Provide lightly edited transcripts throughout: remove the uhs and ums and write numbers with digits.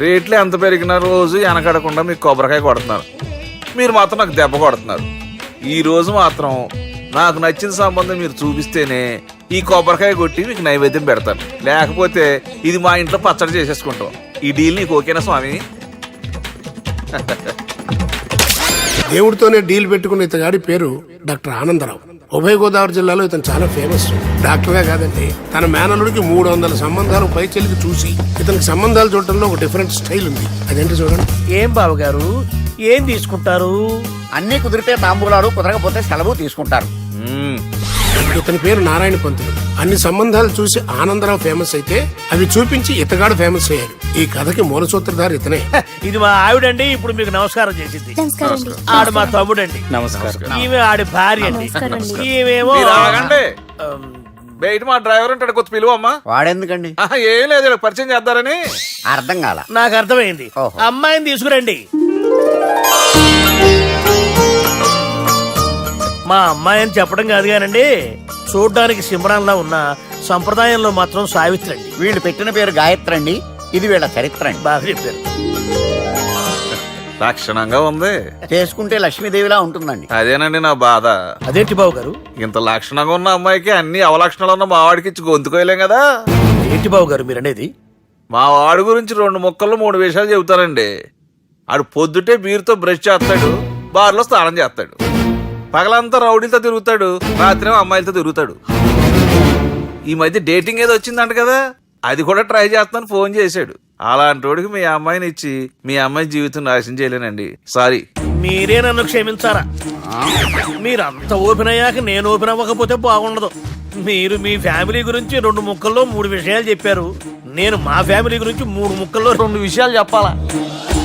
రేట్లు ఎంత పెరిగినా రోజు వెనకడకుండా మీకు కొబ్బరికాయ కొడుతున్నారు, మీరు మాత్రం నాకు దెబ్బ కొడుతున్నారు. ఈ రోజు మాత్రం నాకు నచ్చిన సంబంధం మీరు చూపిస్తేనే ఈ కొబ్బరికాయ కొట్టి మీకు నైవేద్యం పెడతాను, లేకపోతే ఇది మా ఇంట్లో పచ్చడి చేసేసుకుంటాం. ఈ డీల్ నీకు ఓకేనా స్వామి? దేవుడితోనే డీల్ పెట్టుకున్న ఇతగాడి పేరు డాక్టర్ ఆనందరావు. ఉభయ గోదావరి జిల్లాలో ఇతను చాలా ఫేమస్. డాక్టర్గా కాదండి, తన మేనల్లుడికి 300 సంబంధాలు పై చెల్లికి చూసి ఇతనికి సంబంధాలు చూడటంలో ఒక డిఫరెంట్ స్టైల్ ఉంది. అదేంటి చూడండి. ఏం బాబు గారు, ఏం తీసుకుంటారు? అన్ని కుదిరితే తాంబూలాలు, కుదరకపోతే సెలవు తీసుకుంటారు. ఇతని పేరు నారాయణ పంతులు. అన్ని సంబంధాలు చూసి ఆనందరావు ఫేమస్ అయితే అవి చూపించి ఇతగాడు ఫేమస్ అయ్యాడు. ఈ కథకి మూల సూత్రధారి ఇతనే. ఇది మా ఆవిడండి, ఇప్పుడు మీకు నమస్కారం చేసింది. ఆడు మా తమ్ముడండి. నమస్కారం. ఈమె ఆడి భార్య అండి. ఈమెమో మీరు ఆగండి. బయట మా డ్రైవర్ ఉంటాడు, కొత్త పిలువమ్మా. వాడెందుకండి? ఏం లేదు, పరిచయం చేద్దారని. అర్థం కాల. నాకు అర్థమైంది. ఓహో. అమ్మాయిని తీసుకురండి. మా అమ్మాయి అని చెప్పడం కాదు కానండి, చూడ్డానికి సింహరాన్లా ఉన్న సంప్రదాయంలో మాత్రం సావిత్రి అండి. వీళ్ళు పెట్టిన పేరు గాయత్రి అండి. ఇది వీళ్ళ చరిత్ర అండి. బాగా చెప్పారు. లక్షణంగా ఉంది. చేసుకుంటే లక్ష్మీదేవిలా ఉంటుందండి. అదేనండి నా బాధ. అదేంటి బాబు గారు? ఇంత లక్షణంగా ఉన్న అమ్మాయికి అన్ని అవలక్షణాలు ఉన్న మా వాడికి ఇచ్చి గొంతుకోయలేం కదా. ఏంటి బాబు గారు మీరు అనేది? మా వాడి గురించి 2 ముక్కల్లో 3 విషయాలు చెబుతానండి. ఆడు పొద్దుటే బీరుతో బ్రష్ చేస్తాడు, బార్లో స్నానం చేస్తాడు, పగలంతా రౌడీలతో తిరుగుతాడు, రాత్రి అమ్మాయిలతో తిరుగుతాడు. ఈ మధ్య డేటింగ్ ఏదో వచ్చిందంట కదా, అది కూడా ట్రై చేస్తాను ఫోన్ చేశాడు. అలాంటి వాడికి మీ అమ్మాయిని ఇచ్చి మీ అమ్మాయి జీవితం నాశనం చేయలేనండి. సారీ. మీరే నన్ను క్షమించారా? మీరంత ఓపెన్ అయ్యాక నేను ఓపెన్ అవ్వకపోతే బాగుండదు. మీరు మీ ఫ్యామిలీ గురించి 2 ముక్కల్లో 3 విషయాలు చెప్పారు. నేను మా ఫ్యామిలీ గురించి 3 ముక్కల్లో 2 విషయాలు చెప్పాలా?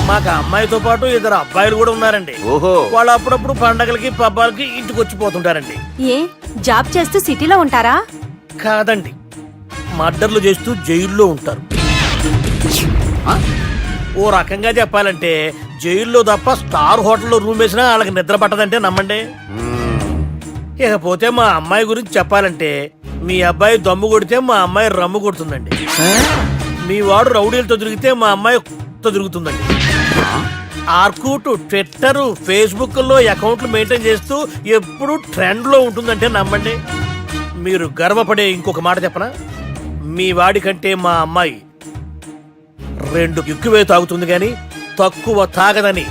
మాకు అమ్మాయితో పాటు 2 అబ్బాయిలు కూడా ఉన్నారండి. ఓహో. వాళ్ళు అప్పుడప్పుడు పండగలకి పబ్బాలకి ఇంటికి వచ్చిపోతుంటారండి. ఏ జాబ్ చేస్తూ సిటీలో ఉంటారా? కాదండి, మర్డర్లు చేస్తూ జైల్లో ఉంటారు. ఓ రకంగా చెప్పాలంటే జైల్లో తప్ప స్టార్ హోటల్లో రూమ్ వేసినా వాళ్ళకి నిద్ర పట్టదంటే నమ్మండి. ఇకపోతే మా అమ్మాయి గురించి చెప్పాలంటే మీ అబ్బాయి దమ్ము కొడితే మా అమ్మాయి రమ్ము కొడుతుందండి. మీ వాడు రౌడీలతో తిరిగితే మా అమ్మాయి తో తిరుగుతుందండి. ఆర్కుట్, ట్విట్టర్, ఫేస్బుక్ లో అకౌంట్లు మెయింటైన్ చేస్తూ ఎప్పుడు ట్రెండ్ లో ఉంటుందంటే నమ్మండి. మీరు గర్వపడే ఇంకొక మాట చెప్పనా? మీ వాడి కంటే మా అమ్మాయి 2 ఎక్కువే తాగుతుంది గాని తక్కువ తాగదని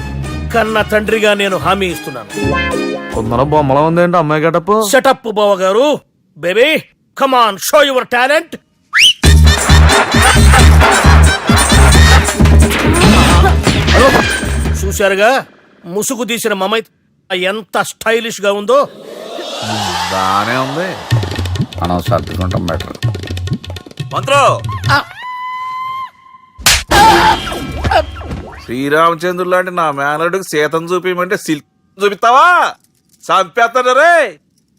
కన్న తండ్రిగా నేను హామీ ఇస్తున్నాను. కొందర బొమ్మలా ఉందేంటి అమ్మాయి గడప? షటప్ బావ గారు. Baby come on, show your talent. చూశారుగా ముసుగు తీసిన మమై ఎంత స్టైలిష్ గా ఉందో. బానే ఉంది. మనం సర్దుకుంటాం బెటర్. మంత్రో, శ్రీరామచంద్రుడు లాంటి నా మేనలుడికి సీతను చూపించమంటే సిల్క్ చూపిస్తావా? చంపేస్తాడు రే.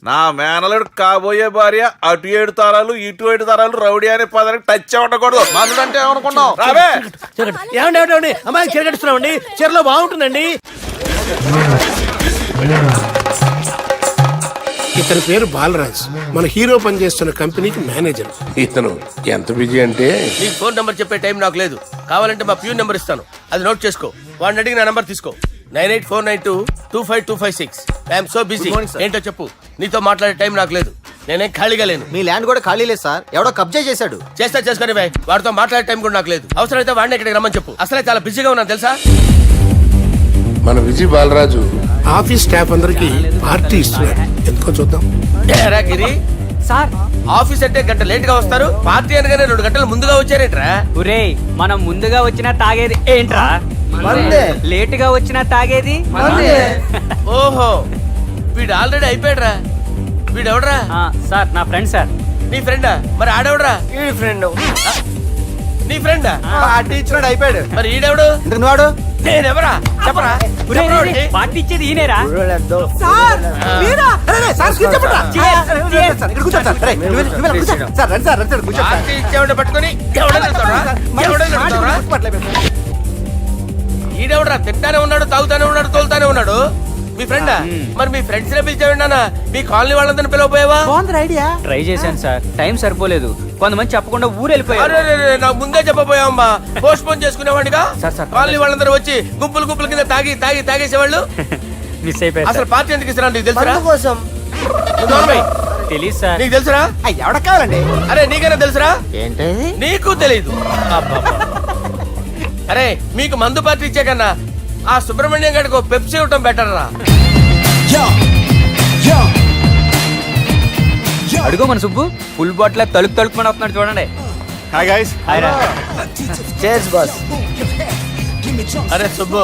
నా మేనలుడు కాబోయే భార్య అటు 7 తరాలు ఇటు 7 తరాలు రౌడీ అనే పదానికి టచ్ ఉండకూడదు. మనుడు అంటే ఏమనుకున్నావు? రావే. ఏమండి అమ్మాయి చీర కట్టుస్తున్నామండి, చీరలో బాగుంటుందండి. ఇతని పేరు బాలరాజ్. మన హీరో పనిచేస్తున్న కంపెనీకి మేనేజర్. ఇతను ఎంత బిజీ అంటే నీ ఫోన్ నంబర్ చెప్పే టైం నాకు లేదు. కావాలంటే మా ప్యూన్ నెంబర్ ఇస్తాను, అది నోట్ చేసుకో. వాడిని అడిగి నా నంబర్ తీసుకో. 9849225256. I'm so busy. ఏంటో చెప్పు. నీతో మాట్లాడే టైం నాకు లేదు, నేనేం ఖాళీగా లేను. మీ ల్యాండ్ కూడా ఖాళీ లేదు సార్, ఎవడో కబ్జా చేశాడు. చేస్తా చేసుకుని బాయ్, వాడితో మాట్లాడే టైం కూడా నాకు లేదు. అవసరమైతే వాడిని ఇక్కడికి రమ్మని చెప్పు. అసలే చాలా బిజీగా ఉన్నాను తెలుసా. మన విజయ్ బాలరాజు ఆఫీస్ స్టాఫ్ అందరికి పార్టీ ఇస్తున్నాడు. ఎందుకో చూద్దాం. ఏరా గిరి సార్, ఆఫీస్ అంటే గంట లేట్ గా వస్తారు, పార్టీ అనగానే 2 గంటలు ముందుగా వచ్చారేంట్రా? ఒరే మనం ముందుగా వచ్చినా తాగేది ఏంట్రా? లేటుగా వచ్చినా తాగేది. ఓహో, వీడు ఆల్రెడీ అయిపోయాడురా. వీడెవడరా? సార్ నా ఫ్రెండ్ సార్. నీ ఫ్రెండా? మరి ఆడెవడరా? ఈ ఫ్రెండ్. నీ ఫ్రెండా? పార్టీ ఇచ్చినాడు అయిపోయాడు. మరి ఈడెవడు? వాడు నేనెవరా? చెప్పరా? పార్టీ ఇచ్చేది ఈనేరా? పార్టీ ఇచ్చేవాడిని పట్టుకొని ఈడెవడరా? తింటానే ఉన్నాడు, తాగుతానే ఉన్నాడు, తోలుతానే ఉన్నాడు. మీ ఫ్రెండా? మరి మీ ఫ్రెండ్స్ నే పిలిచాడు. మీ కాలనీ వాళ్ళందరినీ పిలవపోయావా? ట్రై చేశాను సార్, టైం సరిపోలేదు. కొంతమంది చెప్పకుండా ఊరు వెళ్ళిపోయారు. అరే రే, రే, నాకు ముందే చెప్పబోయామ్మా. పోస్ట్ పోన్ చేసుకునేవాడిగా. సార్. కాలనీ వాళ్ళందరూ వచ్చి గుంపులు గుంపుల కింద తాగేసేవాళ్ళు. మిస్ అయిపోయారు అసలు సార్. పార్టీ ఎందుకు ఇస్తున్నా నీకు తెలుసురా? కోసం నువ్వు నోర్మై. తెలీదు సార్. నీకు తెలుసురా? ఎవడ కావాలండి? అరే నీకైనా తెలుసురా? ఏంటి నీకు తెలీదు. అబ్బబ్బా. అరే మీకు మందు పార్టీ ఇచ్చే కన్నా ఆ సుబ్రహ్మణ్యం గారికి పెప్సీ ఇవ్వటం బెటర్ రా. అడుగో మన సుబ్బు ఫుల్ బాటిల్ తలుపుమని వస్తున్నాడు చూడండి. Hi guys. Chairs boss. అరే సుబ్బు,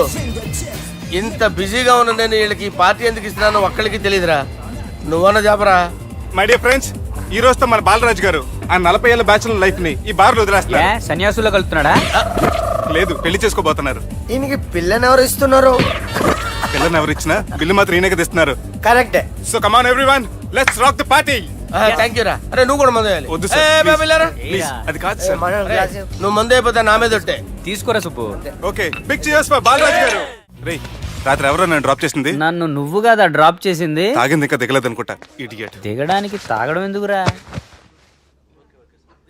ఇంత బిజీగా ఉన్న నేను వీళ్ళకి ఈ పార్టీ ఎందుకు ఇస్తున్నానో ఒక్కడికి తెలియదురా. నువ్వన్న జాబరా. మై డియర్ ఫ్రెండ్స్, ఈ రోజుతో మన బాలరాజు గారు ఆ 40 ఏళ్ల బ్యాచులర్ లైఫ్ ని ఈ బార్ లో ఏ వదిలేస్తున్నారు. సన్యాసుల్లో కలుపుతున్నాడా? లేదు, పెళ్లి చేసుకోబోతున్నారు. ఈయనకి పిల్లని ఎవరు ఇస్తున్నారు? పిల్లని ఎవరు ఇచ్చినా బిల్లు మాత్రం ఈయనకే తెస్తున్నారు. కరెక్టే. So come on everyone, let's rock the party. Thank you రా. అరే నువ్వు కూడా మందు వేయాలి. వద్దు సార్, ఏ, please. బాబు వెళ్ళారా? ప్లీజ్, అది కాదు సార్. నువ్వు మందు అయిపోతే నా మీద ఒట్టే. తీసుకోరా Subbu. Okay, big cheers for Balaraju garu. రే, రాత్రి ఎవరో నన్ను డ్రాప్ చేసింది? నన్ను నువ్వు కదా డ్రాప్ చేసింది. తాగింది ఇంకా దిగలేదు అనుకుంటా. ఇడియట్. దిగడానికి తాగడం ఎందుకురా?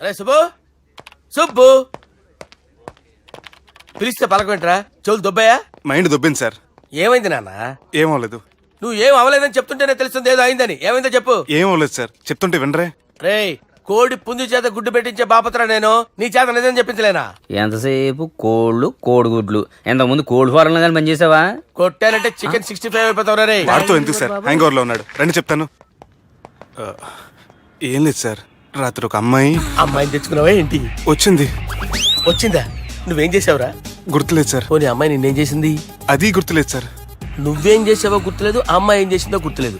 అరే సుబ్బు, సుబ్బు పిలిస్తే పలకమేంట్రా? చెవులు దొబ్బయా? Mind దొబ్బింది sir. ఏమైంది నాన్న? ఏమవలేదు. నువ్వు ఏం అవలేదని చెప్తుంటేనే తెలుస్తుంది ఏదో అయిందని. ఏమైందో చెప్పు. ఏమవలేదు సార్, చెప్తుంటే వినరే. రేయ్, కోడి పుంజు చేత గుడ్డు పెట్టించే బాపత్ర నేను. నీ చేత నిజం చెప్పించలేనా? ఎంతసేపు కోళ్ళు కోడిగుడ్లు. ఎంతకుముందు కోడి ఫారంలో కానీ పనిచేసావా? కొట్టానంటే చికెన్ 65 అయిపోతావు రే. వాడితో ఎందుకు సార్, హ్యాంగ్ ఓవర్ లో ఉన్నాడు. రండి చెప్తాను. ఏం లేదు సార్, రాత్రి ఒక అమ్మాయి అమ్మాయిని తెచ్చుకున్నావా ఏంటి? వచ్చింది. వచ్చిందా? నువ్వేం చేసావురా? గుర్తులేదు సార్. పోనీ అమ్మాయి నిన్నేం చేసింది? అది గుర్తులేదు సార్. నువ్వేం చేసావో గుర్తులేదు, ఆ అమ్మాయి ఏం చేసిందో గుర్తులేదు.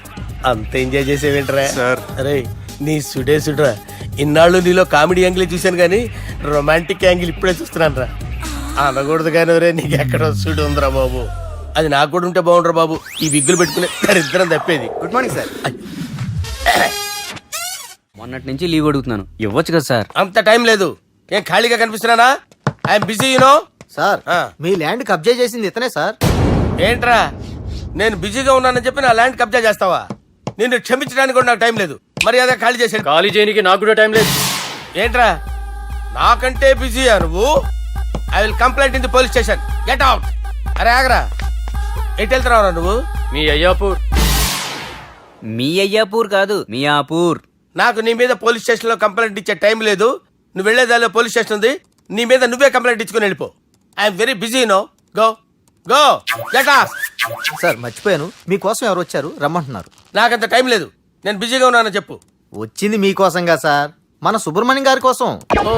అంత ఎంజాయ్ చేసేవేంట్రా? సార్. అరే నీ సుడే సుడ్రా. ఇన్నాళ్ళు నీలో కామెడీ యాంగిల్ చూశాను కానీ రొమాంటిక్ యాంగిల్ ఇప్పుడే చూస్తున్నాను రా. అనకూడదు కానీ రే, నీకు ఎక్కడ సుడు ఉందిరా బాబు. అది నాకు కూడా ఉంటే బాగుండ్రా బాబు. ఈ విగ్గులు పెట్టుకునే దరిద్రం తప్పేది. Good morning sir. మొన్నటి నుంచి లీవ్ అడుగుతున్నాను, ఇవ్వచ్చు కదా సార్? అంత టైం లేదు. ఏం ఖాళీగా కనిపిస్తున్నానా? I'm busy you know. సార్, మీ ల్యాండ్ కబ్జా చేసింది ఇతనే సార్. ఏంట్రా, నేను బిజీగా ఉన్నానని చెప్పి నా ల్యాండ్ కబ్జా చేస్తావా? నిన్ను క్షమించడానికి కూడా నాకు టైం లేదు. మర్యాద ఖాళీ చేశాను. ఖాళీ చేయడానికి నాకు కూడా టైం లేదు. ఏంట్రా, నాకంటే బిజీయా నువ్వు? I will complaint in the police station. Get out. అరే ఆగరా, ఎటు వెళ్తున్నావురా నువ్వు? మీ అయ్యాపూర్. మీ అయ్యాపూర్ కాదు, మియాపూర్. నాకు నీ మీద పోలీస్ స్టేషన్ లో కంప్లైంట్ ఇచ్చే టైం లేదు. నువ్వు వెళ్లేదాలో పోలీస్ స్టేషన్ ఉంది. నీ మీద నువ్వే కంప్లైంట్ ఇచ్చుకుని వెళ్ళిపో. I'm very busy no. Go go get out. Sir మర్చిపోయాను, మీకోసం ఎవరు వచ్చారు రమ్మంటున్నారు. నాకంత టైం లేదు, నేను బిజీగా ఉన్నానని చెప్పు. వచ్చింది మీకోసంగా సార్, మన సుబ్రహ్మణ్యం గారి కోసం. ఓ,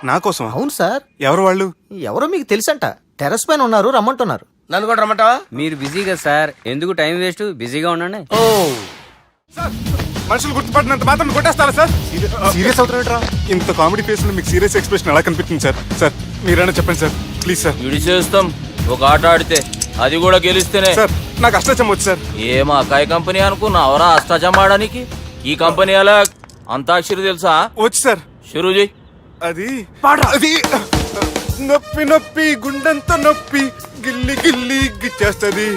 నా కోసం? అవును సార్. ఎవరు వాళ్ళు? ఎవరో మీకు తెలుసంట, టెర్రస్ పైన ఉన్నారు, రమ్మంటున్నారు. నన్ను కూడా రమ్మంటావా? మీరు బిజీగా సార్, ఎందుకు టైం వేస్ట్, బిజీగా ఉండండి. ఓ, సార్, మనుషులు గుర్తుపడినంత మాత్రం కొట్టేస్తారా సార్? సీరియస్ అవుతారా? ఇంత కామెడీ ఫేస్ లో మీకు సీరియస్ ఎక్స్ప్రెషన్ ఎలా కనిపిస్తుంది సార్? సార్ మీరైనా చెప్పండి సార్, ప్లీజ్ సార్. విడి చేస్తాం ఒక ఆట ఆడితే, అది కూడా గెలిస్తేనే. సార్, నాకు అష్టచం వచ్చు సార్. ఏం అకాయ కంపెనీ అనుకున్నావరా అష్టాచం ఆడడానికి? ఈ కంపెనీ అలా అంతాక్షరి తెలుసా? వచ్చు సార్. షురూజీ. అది నొప్పి నొప్పి గుండెంత నొప్పి గిల్లి గిల్లి గిచ్చేస్తది,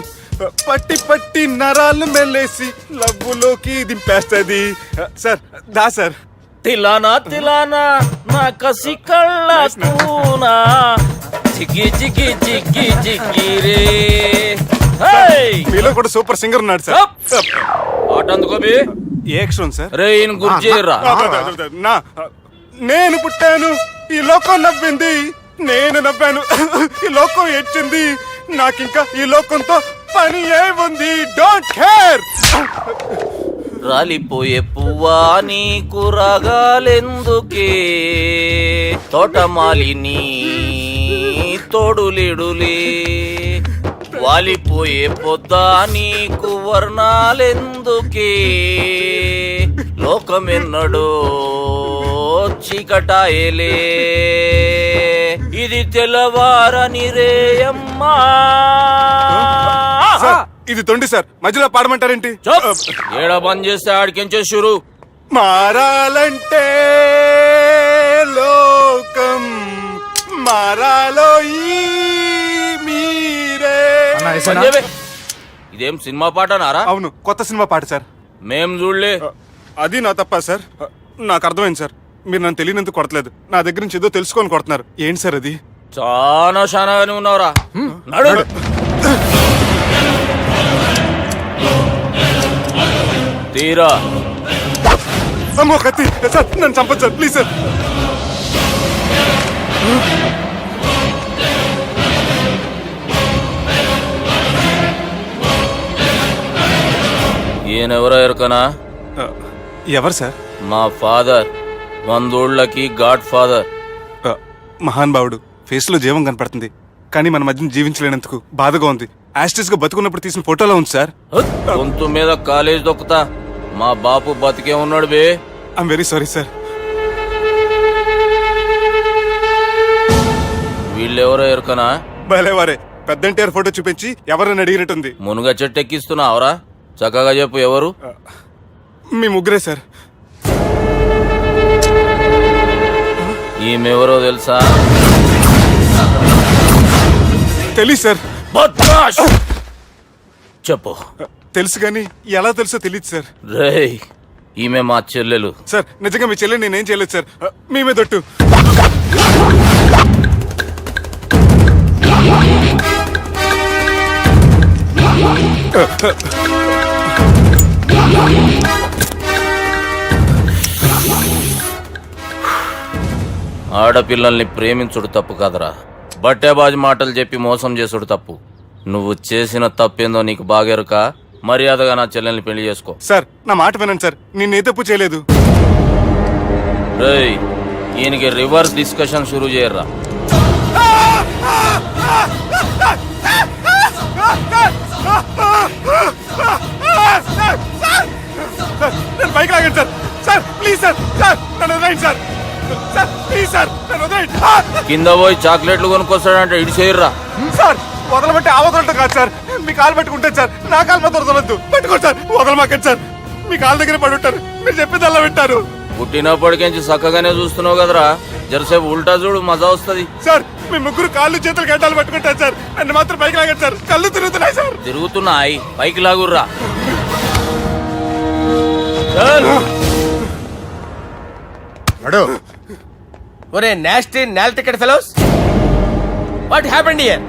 పట్టి పట్టి నరాలు మెల్లేసి లవ్వులోకి దింపేస్తది. సార్ దా సార్. తిలానా తిలానా నా కసి కళ్ళ కూనా చిక్కి చిక్కి చిక్కి చిక్కి రే. మీలో కూడా సూపర్ సింగర్ ఉన్నాడు సార్. ఆట అందుకోబి ఏ అక్షరం సార్? రే ఈయన గుర్తు చేయరా. నా నేను పుట్టాను, ఈ లోకం నవ్వింది, నేను నవ్వాను, ఈ లోకం ఏడ్చింది, నాకింకా ఈ లోకంతో పని ఏముంది? Don't care. రాలిపోయే పువ్వా నీకు రాగాలెందుకే, తోటమాలిని తోడులిడులే, వాలిపోయే పొద్దా నీకు వర్ణాలెందుకే, లోకమెన్నడో చీకటాయలే, ఇది తెల్లవారని రేయమ్మా. సార్, ఇది తొండి సార్, మధ్యలో పాడమంటారేంటి? ఏడ బంద్ చేస్తే ఆడికించే షురు. మారాలంటే లోకం మారాలో ఈ మీరే. ఇదేం సినిమా పాట నారా? అవును, కొత్త సినిమా పాట సార్. మేం చూడలే. అది నా తప్ప సార్, నాకు అర్థమైంది సార్. మీరు నన్ను తెలియనందుకు కొడతలేదు, నా దగ్గర నుంచి ఏదో తెలుసుకొని కొడుతున్నారు. ఏంటి సార్ అది? చాలా శానాగానే ఉన్నావురా. నడు. తీరా. అమ్మో కత్తి సార్, నన్ను చంపదు సార్, ప్లీజ్ సార్. ఈయనెవరో ఎరుకనా? ఎవరు సార్? మా ఫాదర్, 100 గాడ్ ఫాదర్. మహాన్ భావుడు. ఫేస్ లో జీవం కనపడుతుంది, కానీ మన మధ్యన జీవించలేనందుకు బాధగా ఉంది. యాస్టిస్ గా బతుకున్నప్పుడు తీసిన ఫోటోలో ఉంది సార్. గొంతు మీద కాలేజ్ దొక్కుతా. మా బాపు బతికే ఉన్నాడు బే. I'm very sorry sir. వీళ్ళెవరో ఎరుకనా? భలేవారే, పెద్ద ఎన్టీఆర్ ఫోటో చూపించి ఎవరని అడిగినట్టుంది. మునుగ చెట్టు ఎక్కిస్తున్నావురా? చక్కగా చెప్పు, ఎవరు? మీ ముగ్గురే సార్. ఈమెవరో తెలుసా? తెలీదు సార్. బద్మాష్! చెప్పు. తెలుసు కానీ ఎలా తెలుసో తెలియదు సార్. రేయ్, ఈమె మా చెల్లెలు. సార్ నిజంగా మీ చెల్లెని నేనేం చేయలేదు సార్. మీ మీద ఒట్టు. ఆడపిల్లల్ని ప్రేమించుడు తప్పు కాదురా, బట్టేబాజు మాటలు చెప్పి మోసం చేసుడు తప్పు. నువ్వు చేసిన తప్పేందో నీకు బాగెరుక. మర్యాదగా నా చెల్లెల్ని పెళ్లి చేసుకో. సార్ నా మాట వినండి సార్, నేనే తప్పు చేయలేదు. రేయ్, ఈయనకి రివర్స్ డిస్కషన్ షురూ చేయర్రా. నేను బైక్ లాగండి sir. Sir please sir, sir నన్ను వదిలేయండి సార్. సార్ ప్లీజ్ సార్, నన్ను వదిలేయండి. కింద పోయి చాక్లెట్లు కొనుక్కొస్తాడంటే ఇటు చేయర్రా. సార్ వదలబట్టి ఆ వదలటం కాదు సార్, మీ కాలు పట్టుకుంటాను సార్. నా కాలు మాత్రం వదలొద్దు, పట్టుకోండి సార్. వదలమాకండి సార్, మీ కాలు దగ్గర పడి ఉంటారు. మీరు చెప్పేది అలా వింటారు. పుట్టినప్పటికేంచి చక్కగానే చూస్తున్నావు కదరా, జరసేపు ఉల్టా చూడు, మజా వస్తుంది. సార్ మీ ముగ్గురు కాళ్ళు చేతులు గడ్డాలు పట్టుకుంటారు సార్. నన్ను మాత్రం బైక్ లాగండి సార్, కళ్ళు తిరుగుతున్నాయి సార్. తిరుగుతున్నాయి, పైకి లాగుర్రా. ఒరే నాస్టీ నాల్ ticket fellows, what happened here?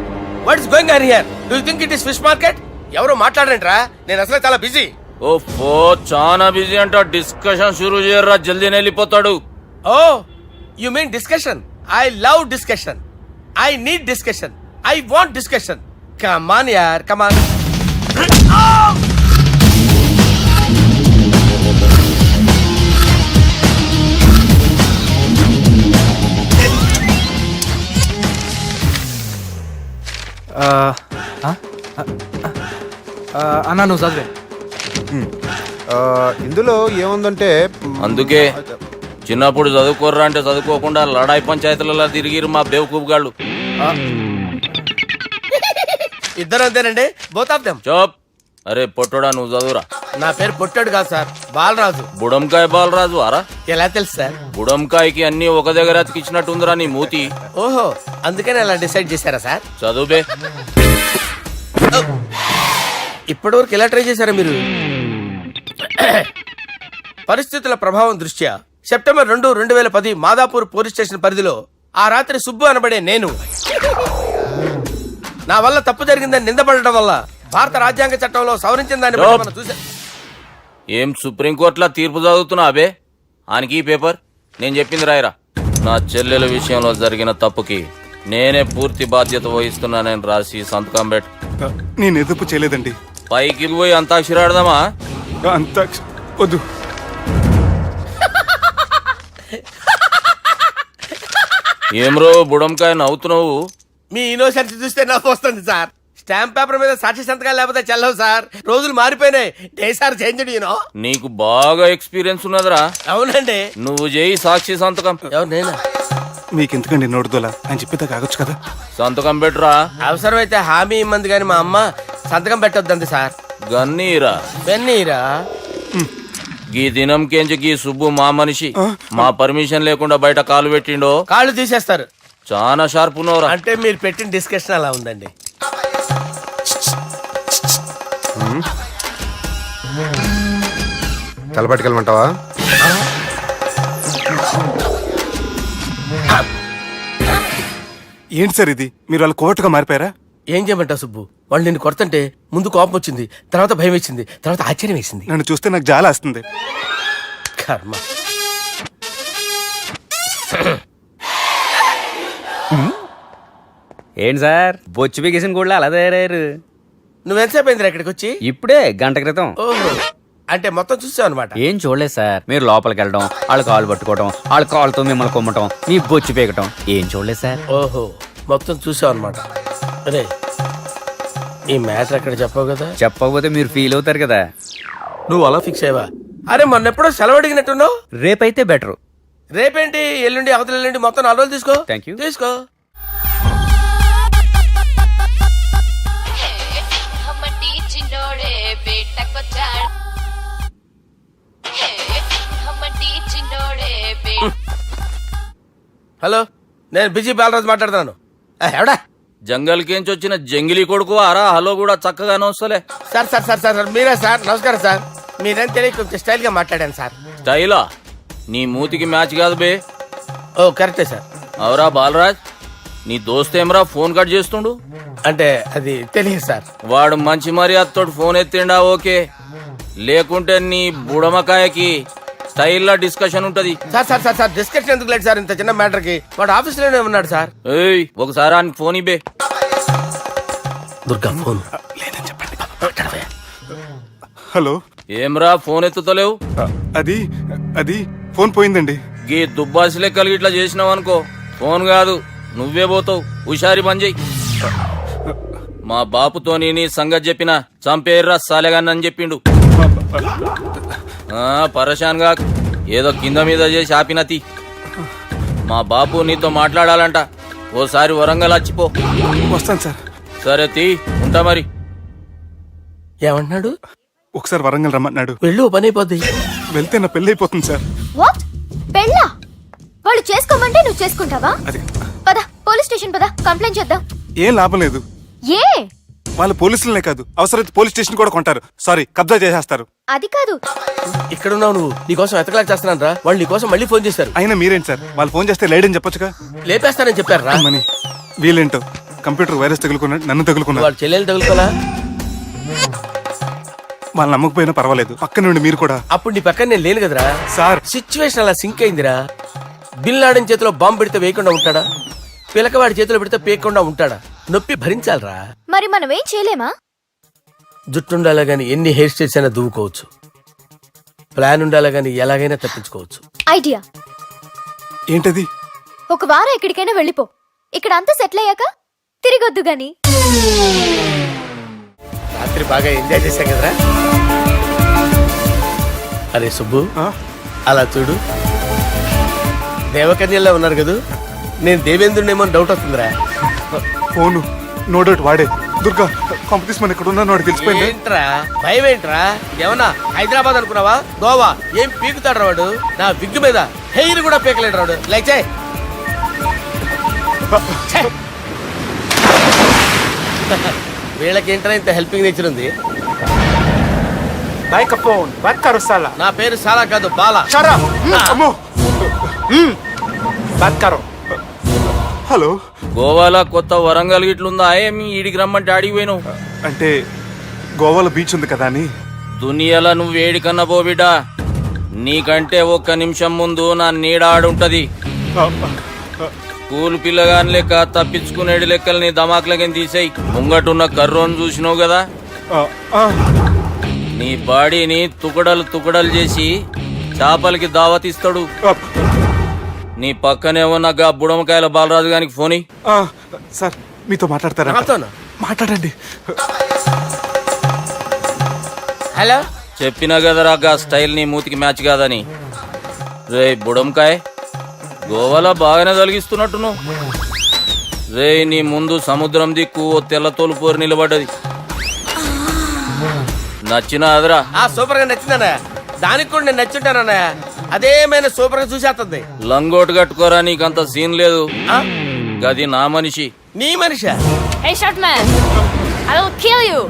What is going on here? Do you think it is fish market? ఎవరో మాట్లాడంట్రా, నేను అసలే చాలా బిజీ. ఓఫో, చాలా బిజీ అంట. డిస్కషన్ షురూ చేయర్రా, జల్దీ వెళ్ళిపోతాడు. Oh you mean discussion? I love discussion. I need discussion. I want discussion. Come on యార్, కమ్ ఆన్. అన్నా నువ్వు చదివే. ఇందులో ఏముందంటే అందుకే చిన్నప్పుడు చదువుకోర్రా అంటే చదువుకోకుండా లడాయి పంచాయతీలలో తిరిగిరు మా బేవకూపు గాళ్ళు. ఇద్దరు అంతేనండి, బోత్ ఆఫ్ దెమ్. చోప్. అరే పొట్టోడా, నువ్వు చదువురా. నా పేరు పొట్టాడు కాదు సార్, బాలరాజు. బుడంకాయ బాలరాజు అరా? ఎలా తెలుసు సార్? బుడంకాయకి అన్ని ఒక దగ్గర అతికిచ్చినట్టుందిరా నీ మూతి. ఓహో, అందుకని అలా డిసైడ్ చేశారా సార్? చదువుబే. ఇప్పటివరకు ఎలా ట్రై చేశారా మీరు? పరిస్థితుల ప్రభావం దృష్ట్యా సెప్టెంబర్ 2, 2010 మాదాపూర్ పోలీస్ స్టేషన్ పరిధిలో ఆ రాత్రి సుబ్బు అనబడే నేను నా వల్ల తప్పు జరిగిందని నిందపడటం వల్ల భారత రాజ్యాంగ చట్టంలో సవరించిన దాన్ని బట్టి మనం చూసా. ఏం సుప్రీంకోర్టులో తీర్పు చదువుతున్నా అబే? ఆనికి ఈ పేపర్ నేను చెప్పింది రాయరా. నా చెల్లెల విషయంలో జరిగిన తప్పుకి నేనే పూర్తి బాధ్యత వహిస్తున్నానని రాసి సంతకం పెట్టు. నేను ఎదుపు చేయలేదండి. పైకి పోయి అంతాక్షరి ఆడదామా? అంత వద్దు. ఏమ్రో బుడంకాయ నవ్వుతున్నావు? మీ ఇన్నోసెన్స్ చూస్తే నవ్వు వస్తుంది సార్. స్టాంప్ పేపర్ మీద సాక్షి సంతకాలు లేకపోతే చెల్లవు సార్. రోజులు మారిపోయినాయి. Day sir change you know. నీకు బాగా ఎక్స్పీరియన్స్ ఉన్నదిరా. అవునండి. నువ్వు చేయి సాక్షి సంతకం. ఎవరు నేనా? మీకెందుకండి నోడుదోలా అని చెప్పితే కాగొచ్చు కదా. సంతకం పెట్టురా. అవసరమైతే హామీ ఇమ్మంది కానీ మా అమ్మ సంతకం పెట్టొద్దండి సార్. గన్నీరా పెన్నీరా. గీ దినంకేంచి గీ సుబ్బు మా మనిషి. మా పర్మిషన్ లేకుండా బయట కాలు పెట్టిండో కాళ్ళు తీసేస్తారు. చాలా షార్ప్ ఉన్నవరా. అంటే మీరు పెట్టిన డిస్కషన్ అలా ఉందండి. తలపట్టుకెళ్ళమంటావా? ఏంటి సార్ ఇది, మీరు వాళ్ళ కోర్టుగా మారిపోయారా? ఏం చేయమంటావు సుబ్బు? వాళ్ళు నిన్ను కొడుతుంటే ముందు కోపం వచ్చింది, తర్వాత భయం వేసింది, తర్వాత ఆశ్చర్యం వేసింది. నన్ను చూస్తే నాకు జాలి వస్తుంది. కర్మ. ఏంటి సార్ బొచ్చు బిగేసిన కూడా అలా తయారయ్యారు? నువ్వెంతసేపు అయిందిరా ఇక్కడికి వచ్చి? ఇప్పుడే గంట క్రితం. ఓహో, అంటే మొత్తం చూసావు అనమాట. ఏం చూడలేదు సార్. మీరు లోపలికి వెళ్ళడం, వాళ్ళ కాళ్ళు పట్టుకోవడం, వాళ్ళ కాళ్ళతో మిమ్మల్ని కొమ్మటం, మీ బొచ్చు పీకటం ఏం చూడలేదు సార్. ఓహో, మొత్తం చూసావు అనమాట. అరే, ఈ మ్యాటర్ అక్కడ చెప్పావు కదా. చెప్పకపోతే మీరు ఫీల్ అవుతారు కదా. నువ్వు అలా ఫిక్స్ అయ్యవా? అరే, మొన్నెప్పుడో సెలవు అడిగినట్టున్నావు. రేపైతే బెటర్. రేపేంటి, ఎల్లుండి, అవతల ఎల్లుండి, మొత్తం 4 రోజులు తీసుకో. Thank you. తీసుకో. హలో, నేను బిజీ బాలరాజు మాట్లాడుతున్నాను. ఎవడా? జంగల్ కేంచి వచ్చిన జంగిలీ కొడుకు ఆరా హలో కూడా చక్కగానే వస్తలే. సార్ సార్ సార్ సార్ మీరే సార్? నమస్కారం సార్. మీరేం తెలియక కొంచెం స్టైల్ గా మాట్లాడాను సార్. స్టైలా? నీ మూతికి మ్యాచ్ కాదు బే. ఓ కరెక్టే సార్. అవరా బాలరాజ్, నీ దోస్తేమరా ఫోన్ కట్ చేస్తుండు? అంటే అది తెలియదు సార్. వాడు మంచి మర్యాదతో ఫోన్ ఎత్తిండా ఓకే, లేకుంటే నీ బుడమకాయకి స్టైల్లా డిస్కషన్ ఉంటది. Sir sir sir sir discussion ఎందుకు లేదు సార్? ఇంత చిన్న మ్యాటర్ కి వాడు ఆఫీస్ లోనే ఉన్నాడు సార్. ఏయ్, ఒకసారి ఆయన ఫోన్ ఇబ్బే. దుర్గా ఫోన్. హలో, ఏమ్రా ఫోన్ ఎత్తుతలేవు? అది అది ఫోన్ పోయిందండి. గీ దుబ్బాసి లెక్కలు ఇట్లా చేసినావు అనుకో, ఫోన్ కాదు నువ్వే పోతావు. హుషారి పని చెయ్యి. మా బాపుతోని నీ సంగతి చెప్పిన చంపేర్రా సాలెగాన్ని అని చెప్పిండు. పరేషాన్ గా ఏదో కింద మీద చేసి ఆపినతి. మా బాపు నీతో మాట్లాడాలంట. ఓసారి వరంగల్ వచ్చిపో. వస్తాను సార్. సరే తీ, ఉంటా మరి. ఏమంటున్నాడు? ఒకసారి వరంగల్ రమ్మన్నాడు. వెళ్ళు, పని అయిపోద్ది. వెళ్తే నా పెళ్లి అయిపోతుంది సార్. వాట్? పెళ్ళా? వాళ్ళు చేసుకోమంటే నువ్వు చేసుకుంటావా? అది పద, పోలీస్ స్టేషన్ పద, కంప్లైంట్ చేద్దాం. ఏం లాభం లేదు. ఏ? వాళ్ళు పోలీసులనే కాదు, అవసరమైతే పోలీస్ స్టేషన్ కూడా కొంటారు. సారీ, కబ్జా చేసేస్తారు. అది కాదు. ఇక్కడ ఉన్నావు నువ్వు, నీకోసం ఎతకలేక చేస్తున్నాను రా. వాళ్ళు నీకోసం మళ్ళీ ఫోన్ చేశారు. అయినా మీరేంటి సార్, వాళ్ళు ఫోన్ చేస్తే లేడని చెప్పొచ్చుగా. లేపేస్తానని చెప్పారు రా. మనీ వీళ్ళేంటో కంప్యూటర్ వైరస్ తగులుకున్నాడు, నన్ను తగులుకున్నాడు. వాళ్ళ చెల్లెలు తగులుకోలా? వాళ్ళు నమ్మకపోయినా పర్వాలేదు, పక్క నుండి మీరు కూడా. అప్పుడు నీ పక్కన నేను లేను కదరా సార్. సిచ్యువేషన్ అలా సింక్ అయిందిరా. బిల్ లాడన్ చేతిలో బాంబు పెడితే వేయకుండా ఉంటాడా? పిలకవాడి చేతిలో పెడితే పేయకుండా ఉంటాడా? నొప్పి భరించాలరా. మరి మనం ఏం చేయలేమా? జుట్టుండాలా గాని ఎన్ని హెయిర్ స్టైల్స్ అయినా దువ్వుకోవచ్చు. ప్లాన్ ఉండాలా గాని ఎలాగైనా తప్పించుకోవచ్చు. ఐడియా ఏంటది? ఒక వారం ఎక్కడికైనా వెళ్ళిపో. ఇక్కడ అంతా సెటిల్ అయ్యాక తిరిగొద్దు గాని. రాత్రి బాగా ఎంజాయ్ చేశాం కదరా. అరే సుబ్బు, అలా చూడు, దేవకన్యలా ఉన్నారు కదూ. నేను దేవేంద్రునేమో డౌట్ వస్తుందిరా. ఫోను నో డౌట్ వాడే. దుర్గా కాంపిటీషన్ మన ఇక్కడ ఉన్నాను, వాడు తెలిసిపోయింది. ఏంట్రా భయం ఏంట్రా? ఏమన్నా హైదరాబాద్ అనుకున్నావా? గోవా ఏం పీకుతాడు రాడు. నా విగ్గు మీద హెయిర్ కూడా పీకలేడు రాడు. లైక్ చేయి. వీళ్ళకేంట్రా ఇంత హెల్పింగ్ నేచర్ ఉంది. నా పేరు సాలా కాదు, బాలా. అమ్మో. హలో, గోవాలో కొత్త వరంగల్ గిట్లుందా? ఏమి ఈడికి రమ్మంటే ఆడికి పోయినావు? అంటే గోవాలో బీచ్ ఉంది కదా అని. దునియాలో నువ్వు వేడికన్నా పో బిడ్డా. నీకంటే ఒక్క నిమిషం ముందు నా నీడ ఆడుంటది. స్కూల్ పిల్లగాని లెక్క తప్పించుకునేడు లెక్కలు నీ దమాకులకి తీసేయి. ముంగటున్న కర్రోని చూసినావు కదా, నీ బాడీని తుకడలు తుకడలు చేసి చేపలకి దావతిస్తాడు. నీ పక్కనే ఉన్న గా బుడమకాయల బాలరాజు గారికి ఫోని. సార్ మీతో మాట్లాడతారా? మాట్లాడండి. హలో, చెప్పినా కదరా గా స్టైల్ నీ మూతికి మ్యాచ్ కాదని. రే బుడంకాయ్, గోవాలో బాగానే తొలగిస్తున్నట్టు నువ్వు. రే నీ ముందు సముద్రం దిక్కు ఓ తెల్ల తోలుపోరు నిలబడ్డది. నచ్చినా అదరా? సూపర్ గా నచ్చిందన్నా. దానికి కూడా నేను నచ్చుంటానన్నా. అదేమైనా సూపర్ గా చూసేస్తుంది. లంగోటు కట్టుకోరా, నీకంత సీన్ లేదు. గది నా మనిషి. నీ మనిషా? Hey short man, I will kill you.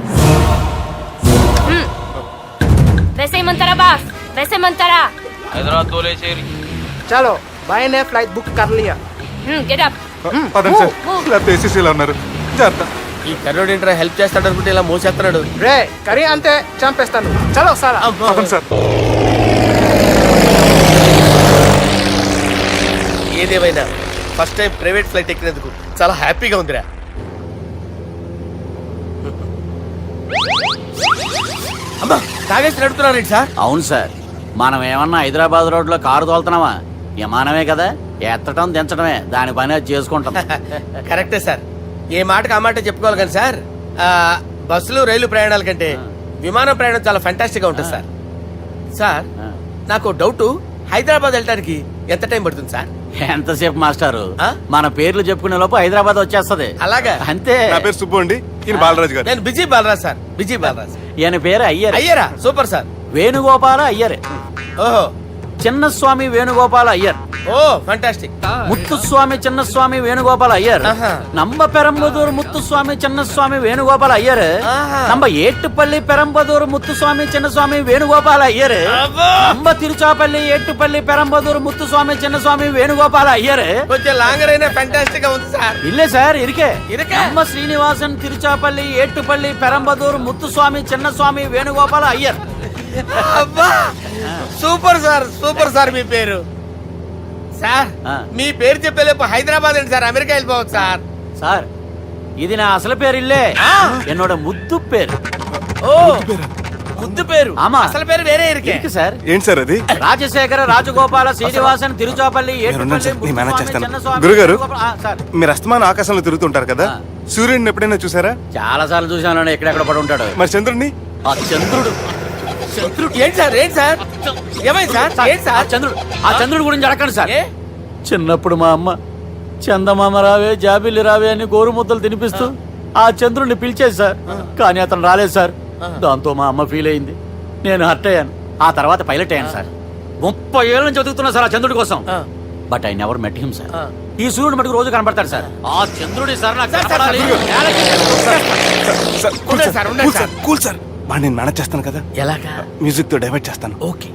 వేసేయమంటారా బాస్? వేసేయమంటారా? హైదరాబాద్ తోలేసేరి. चलो भाई ने फ्लाइट बुक कर लिया. పదండి సార్ లేకపోతే ఏసీసీలో ఉన్నారు జాగ్రత్త. ఈ కర్రోడు ఏంట్రా హెల్ప్ చేస్తాడు అనుకుంటే ఇలా మోసేస్తున్నాడు. రే కరీ అంతే చంపేస్తాను చలో సార్ పదండి సార్. ఏదేమైనా ఫస్ట్ టైం ప్రైవేట్ ఫ్లైట్ ఎక్కినందుకు చాలా హ్యాపీగా ఉందిరా. అమ్మా తాగేసి నడుపుతున్నారండి సార్. అవును సార్, మనం ఏమన్నా హైదరాబాద్ రోడ్ లో కారు తోలుతున్నామా? విమానమే కదా, ఎత్తటం దించడమే దాని పని అది చేసుకుంటాం. కరెక్టే సార్, ఏ మాటకు ఆ మాట చెప్పుకోవాలి కానీ సార్ బస్సులు రైలు ప్రయాణాల కంటే విమానం ప్రయాణం చాలా ఫంటాస్టిక్ గా ఉంటుంది సార్. సార్ నాకు డౌట్, హైదరాబాద్ వెళ్ళడానికి ఎంత టైం పడుతుంది సార్? ఎంతసేపు మాస్టారు, ఆ? మన పేర్లు చెప్పుకునే లోపు హైదరాబాద్ వచ్చేస్తది. అలాగా? అంతే. నా పేరు సుబ్బు అండి, ఈయన బాలరాజు గారు. నేను busy Balaraj sir, busy Balaraj. ఈయన పేరు అయ్యర్. అయ్యరా సూపర్ సార్. వేణుగోపాల అయ్యర్. ఓహో చిన్నస్వామి వేణుగోపాల అయ్యర్. Oh fantastic. ముత్తుస్వామి చిన్నస్వామి వేణుగోపాల అయ్యర్. ఆహా. నంబ పెరంబదూరు ముత్తుస్వామి చిన్నస్వామి వేణుగోపాల అయ్యర్. ఆహా. నంబ ఏట్టుపల్లి పెరంబదూరు ముత్తుస్వామి చిన్నస్వామి వేణుగోపాల అయ్యర్. అబ్బో! నంబ తిరుచాపల్లి ఏట్టుపల్లి పెరంబదూరు ముత్తుస్వామి చిన్నస్వామి వేణుగోపాల అయ్యర్. కొంచెం లాంగర్ అయినా ఫంటాస్టిక్ గా ఉంది సార్. ఇల్లే సార్ ఇరికే. ఇరికే? నంబ శ్రీనివాసన్ తిరుచాపల్లి ఏట్టుపల్లి పెరంబదూరు ముత్తుస్వామి చిన్నస్వామి వేణుగోపాల అయ్యర్. అబ్బా సూపర్ సార్, సూపర్ సార్. మీ పేరు సార్, ఆ. మీ పేరు చెప్పేలేపు హైదరాబాద్ అండి సార్, అమెరికా వెళ్ళిపోవచ్చు సార్. సార్ ఇది నా అసలు పేరు ఇల్లే, என்னோட ముద్దు పేరు. ఓ ముద్దు పేరు. ఆమా. అసలు పేరు వేరే ఇరికే. ఇరికి సార్. ఏంటి సార్ అది? రాజశేఖర రాజగోపాల శ్రీనివాసన్ తిరుచాపల్లి నేనున్నాను సార్, నేను మేనేజ్ చేస్తాను. చిన్నస్వామి గురుగారు, వేణుగోపాల- ఆ, సార్ మీరు అస్తమాన ఆకాశంలో తిరుగుతుంటారు కదా, సూర్యుడిని ఎప్పుడైనా చూసారా? చాలా సార్లు చూసాను, ఎక్కడెక్కడ పడి ఉంటాడు. మరి చంద్రుడిని? ఆ చంద్రుడు. ఏంటి సార్, ఏంటి సార్, ఏమైంది సార్, ఏంటి ఆ సార్? చంద్రుడు, ఆ చంద్రుడి గురించి అడగండి సార్. ఏ? చిన్నప్పుడు మా అమ్మ చందమామ రావే జాబిల్లి రావే అని గోరు ముద్దలు తినిపిస్తూ ఆ చంద్రుడిని పిలిచేది సార్, కానీ అతను రాలేదు సార్. దాంతో మా అమ్మ ఫీల్ అయింది, నేను హర్ట్ అయ్యాను. ఆ తర్వాత పైలట్ అయ్యాను సార్. 30 ఏళ్ళ నుంచి చదువుతున్నా సార్ ఆ చంద్రుడి కోసం. But I never met him sir. ఈ సూర్యుడు మటుకు రోజు కనపడతాడు సార్. ఆ చంద్రుడి సార్ నాకు కనపడాలి. సార్, కూల్ ఉండండి సార్, సార్, ఉండండి కూల్ సార్, కూల్ సార్. మరి నేను మేనేజ్ చేస్తాను కదా, ఎలాగా? మ్యూజిక్ తో డైవర్ట్ చేస్తాను. ఓకే.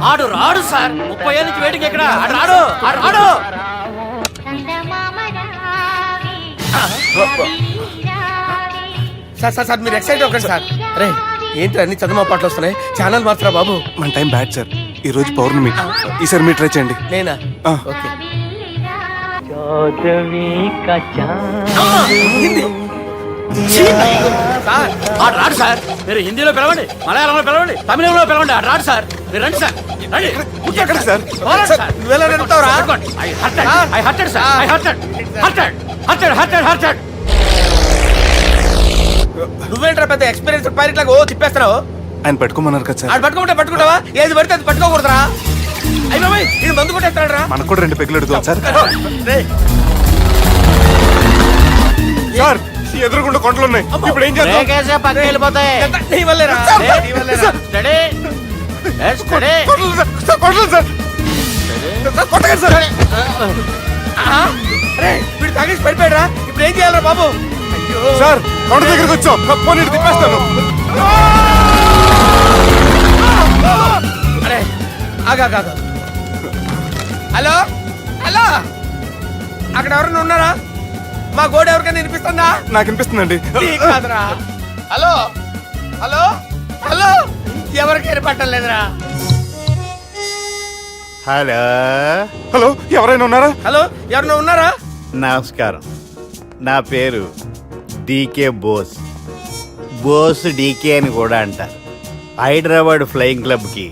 ఆడు రాడు సార్, 30 ఏళ్ళ నుంచి వేటికి ఎక్కడ ఆడు రాడు, ఆడు రాడు. సార్ సార్ సార్ మీరు ఎక్సైట్ అవ్వకండి సార్. రే ఏంటి అన్ని చదువు పాటలు వస్తున్నాయి, ఛానల్ మార్చరా బాబు. మన టైం బ్యాడ్ సార్, ఈ రోజు పౌర్ణమి. ఈసారి మీరు ట్రై చేయండి. నేనా? ఆ. ఓకే. సార్ ఆడు రాడు సార్, మీరు హిందీలో పిలవండి, మలయాళంలో పిలవండి, తమిళంలో పిలవండి, ఆడు రాడు సార్. మీరు రండి సార్, రండి. ఎక్కడ సార్? పోరాడు సార్. నువ్వెలా నడుపుతావురా? పట్టుకోండి. I hurted, I hurted sir, I hurted, hurted. నువ్వేంట్రా పెద్ద ఎక్స్పీరియన్స్ పైలట్ లాగా ఓ తిప్పేస్తున్నావు? ఆయన పెట్టుకోమన్నారు కదా సార్. ఆడు పట్టుకుంటే పట్టుకుంటావా? ఏది పడితే అది పట్టుకోకూడదురా. అయ్యి బాబాయ్ ఇది మందు కొట్టేస్తాడు రా. మనకు కూడా 2 పెగ్గులు అడుగుతాం సార్. సార్ ఎదురుగుండా కొండలు ఉన్నాయి, ఇప్పుడు ఏం చేద్దాం? బ్రేకేసే పక్కకి వెళ్ళిపోతాయి. నీ వల్లేరా? నీ వల్లేరా? Steady. Yes, steady. Kondalu sir, sir, Kondalu sir. Sir, కొట్టకండి సార్. ఆహా. రే వీడు తాగేసి పడిపోయాడురా, ఇప్పుడు ఏం చేయాలరా బాబు? అయ్యో సార్ కొండ దగ్గరికి వచ్చాం, పోనీ ఇటు తిప్పేస్తాను. అరే ఆగా. హలో హలో, అక్కడ ఎవరైనా ఉన్నారా? మా గోడ ఎవరికైనా వినిపిస్తుందా? నాకు అనిపిస్తుందండి. నీకు కాదురా. హలో హలో హలో, ఎవరికి ఏర్పట్టలేదురా. హలో హలో, ఎవరైనా ఉన్నారా? హలో ఎవరైనా ఉన్నారా? నమస్కారం, నా పేరు డీకే బోస్. బోస్ డీకే అని కూడా అంటారు. హైదరాబాద్ ఫ్లయింగ్ క్లబ్కి